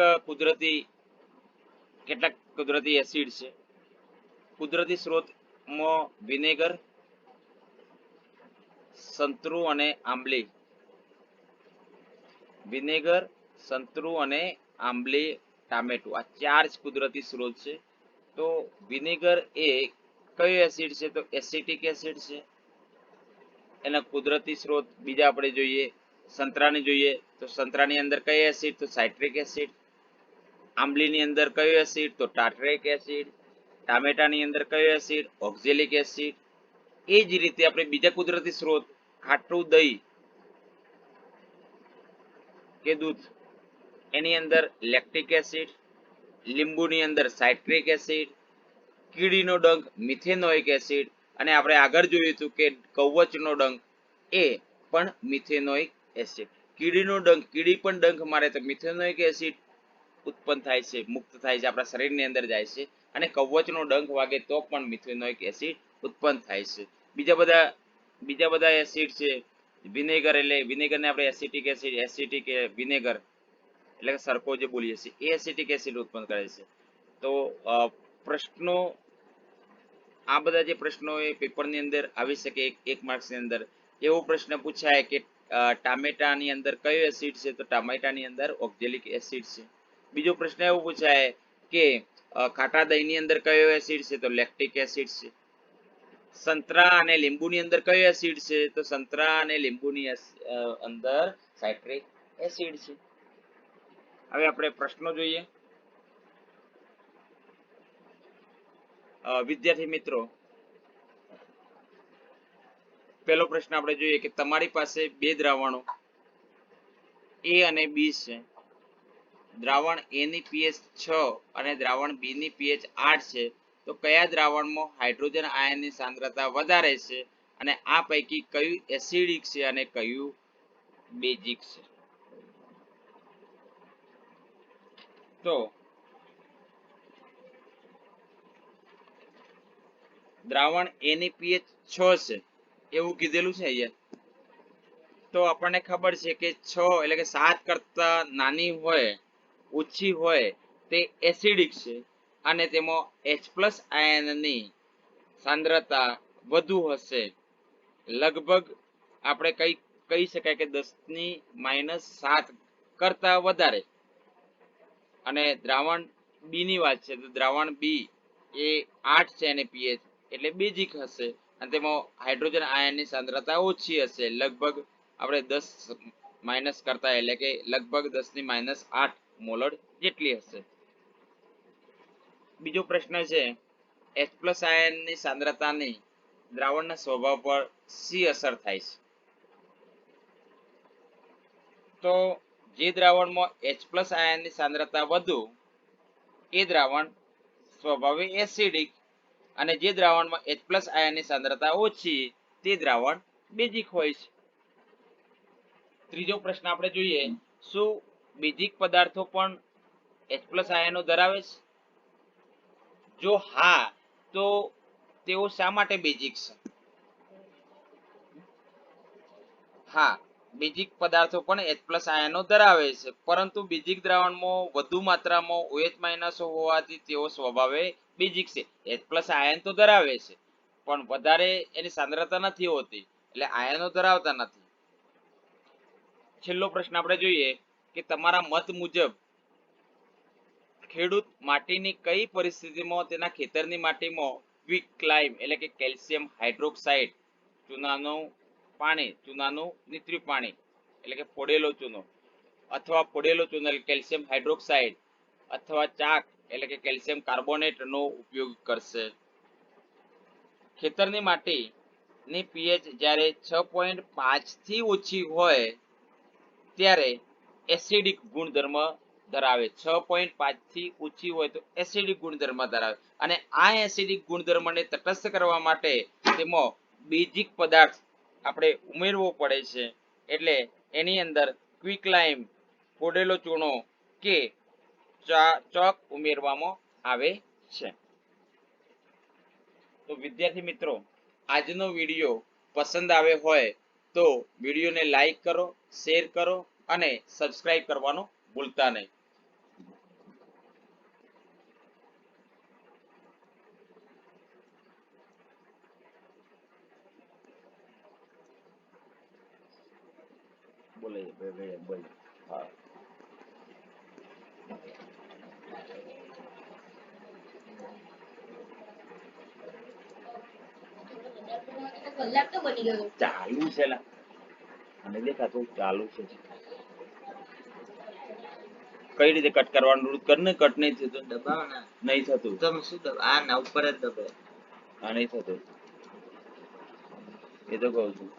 કુદરતી એસિડ છે. કુદરતી સ્ત્રોતમાં વિનેગર, સંતરુ અને આંબલી. વિનેગર, સંતરુ અને આંબલી, ટામેટું, આ 4 જ કુદરતી સ્ત્રોત છે. તો વિનેગર એ કયો એસિડ છે? તો એસિટિક એસિડ છે. એના કુદરતી સ્ત્રોત બીજા આપણે જોઈએ, સંતરાને જોઈએ તો સંતરાની અંદર કયો એસિડ? તો સાઇટ્રિક એસિડ. આંબલીની અંદર કયો એસિડ? તો ટાર્ટરિક એસિડ. ટામેટાની અંદર કયો એસિડ? Oxalic acid. એ જ રીતે આપણે બીજા કુદરતી સ્ત્રોત ખાટું દહીં કે દૂધ, એની અંદર લેક્ટિક એસિડ. લીંબુની અંદર સાઇટ્રિક એસિડ. કીડીનો ડંખ મિથેનોઇક એસિડ. અને આપણે આગળ જોયું હતું કે કવચનો ડંખ એ પણ મિથેનોઇક એસિડ. કીડી પણ ડંખ મારે તો મિથેનોઇક એસિડ ઉત્પન્ન થાય છે, મુક્ત થાય છે, આપણા શરીરની અંદર જાય છે. અને કવચનો ડંખ વાગે તો પણ મિથેનોઇક એસિડ ઉત્પન્ન થાય છે. બીજા બધા એસિડ છે. વિનેગર એટલે વિનેગરને આપણે એસિટિક વિનેગર એટલે કે સરકો જે બોલીએ છીએ એ એસિટિક એસિડ ઉત્પન્ન કરે છે. તો પ્રશ્નો, આ બધા જે પ્રશ્નો એ પેપરની અંદર આવી શકે એક માર્ક્સની અંદર. એવો પ્રશ્ન પૂછાય કે ટામેટાની અંદર કયો એસિડ છે? તો ટામેટાની અંદર ઓક્ઝેલિક એસિડ છે. બીજો પ્રશ્ન એવો પૂછાય કે ખાટા દહીંની અંદર કયો એસિડ છે? તો લેક્ટિક એસિડ છે. સંતરા અને લીંબુની અંદર કયો એસિડ છે? તો સંતરા અને લીંબુની અંદર સાઇટ્રિક એસિડ છે. હવે આપણે પ્રશ્નો જોઈએ. વિદ્યાર્થી મિત્રો, પહેલો પ્રશ્ન આપણે જોઈએ કે તમારી પાસે બે દ્રાવણો A અને B છે. દ્રાવણ A ની pH 6 અને દ્રાવણ B ની pH 8 છે. તો કયા દ્રાવણમાં હાઇડ્રોજન આયનની સાંદ્રતા વધારે છે અને આ પૈકી કયું એસિડિક છે અને કયું બેઝિક છે? તો દ્રાવણ A ની pH 6 છે એવું કીધેલું છે અહીંયા. તો આપણને ખબર છે કે 6 એટલે કે 7 કરતા નાની હોય, ઓછી હોય તે એસિડિક છે અને તેમાં H+ આયનની સાંદ્રતા વધુ હશે, લગભગ આપણે કહી શકાય કે 10⁻7 કરતા વધારે. અને દ્રાવણ બી ની વાત છે તો દ્રાવણ બી એ 8 છે અને પીએચ એટલે બેઝિક હશે અને તેમાં હાઇડ્રોજન આયનની સાંદ્રતા ઓછી હશે, લગભગ આપણે 10 માઇનસ કરતા એટલે કે લગભગ 10⁻8 મોલર જેટલી હશે. બીજો પ્રશ્ન છે H+ આયનની સાંદ્રતાની દ્રાવણના સ્વભાવ પર શી અસર થાય છે? તો જે દ્રાવણમાં H+ આયનની સાંદ્રતા વધુ એ દ્રાવણ સ્વભાવે એસિડિક અને જે દ્રાવણમાં H+ આયનની સાંદ્રતા ઓછી તે દ્રાવણ બેઝિક હોય છે. ત્રીજો પ્રશ્ન આપણે જોઈએ, શું બેઝિક પદાર્થો પણ H+ આયનો ધરાવે છે? જો હા તો તેઓ શા માટે બેઝિક છે? હા, બેઝિક પદાર્થો પણ H+ આયનો ધરાવે છે, પરંતુ બેઝિક દ્રાવણમાં વધુ માત્રામાં OH- હોવાથી તેઓ સ્વભાવે બેઝિક છે. H+ આયન તો ધરાવે છે પણ વધારે એની સાંદ્રતા નથી હોતી એટલે આયનો ધરાવતા નથી. છેલ્લો પ્રશ્ન આપણે જોઈએ કે તમારા મત મુજબ ખેડૂત માટીની કઈ પરિસ્થિતિમાં તેના ખેતરની માટીમાં ક્વિકલાઇમ એટલે કે કેલ્શિયમ હાઇડ્રોક્સાઇડ ચૂનાનું નિત્રિત પાણી એટલે કે પોડેલો ચૂનો અથવા પોડેલો ચૂનો એટલે કેલ્શિયમ હાઇડ્રોક્સાઇડ અથવા ચાક એટલે કે કેલ્શિયમ કાર્બોનેટનો ઉપયોગ કરશે? ખેતરની માટીની પીએચ જ્યારે 6.5 થી ઓછી હોય ત્યારે એસિડિક ગુણધર્મ ધરાવે. 6.5 થી ઓછી હોય તો એસિડિક ગુણધર્મ ધરાવે અને આ એસિડિક ગુણધર્મને તટસ્થ કરવા માટે તેમાં બેઝિક પદાર્થ આપણે ઉમેરવો પડે છે એટલે એની અંદર ક્વિકલાઇમ, પોડેલો ચૂનો કે ચોક ઉમેરવામાં આવે છે. તો વિદ્યાર્થી મિત્રો, આજનો વિડીયો પસંદ આવ્યો હોય તો વિડીયોને લાઈક કરો, શેર કરો અને સબસ્ક્રાઇબ કરવાનું ભૂલતા નહીં. બોલે હા. કલાક તો બની ગયો. ચાલુ છે લા. અને દેખાતું ચાલુ છે. કઈ રીતે કટ કરવાનું કરને, કટ નહીં થતું દબાવના નહીં થતું. તમે શું દબાવ આ ના ઉપર જ દબાવ. આ નહીં થતું એ તો કહું છું.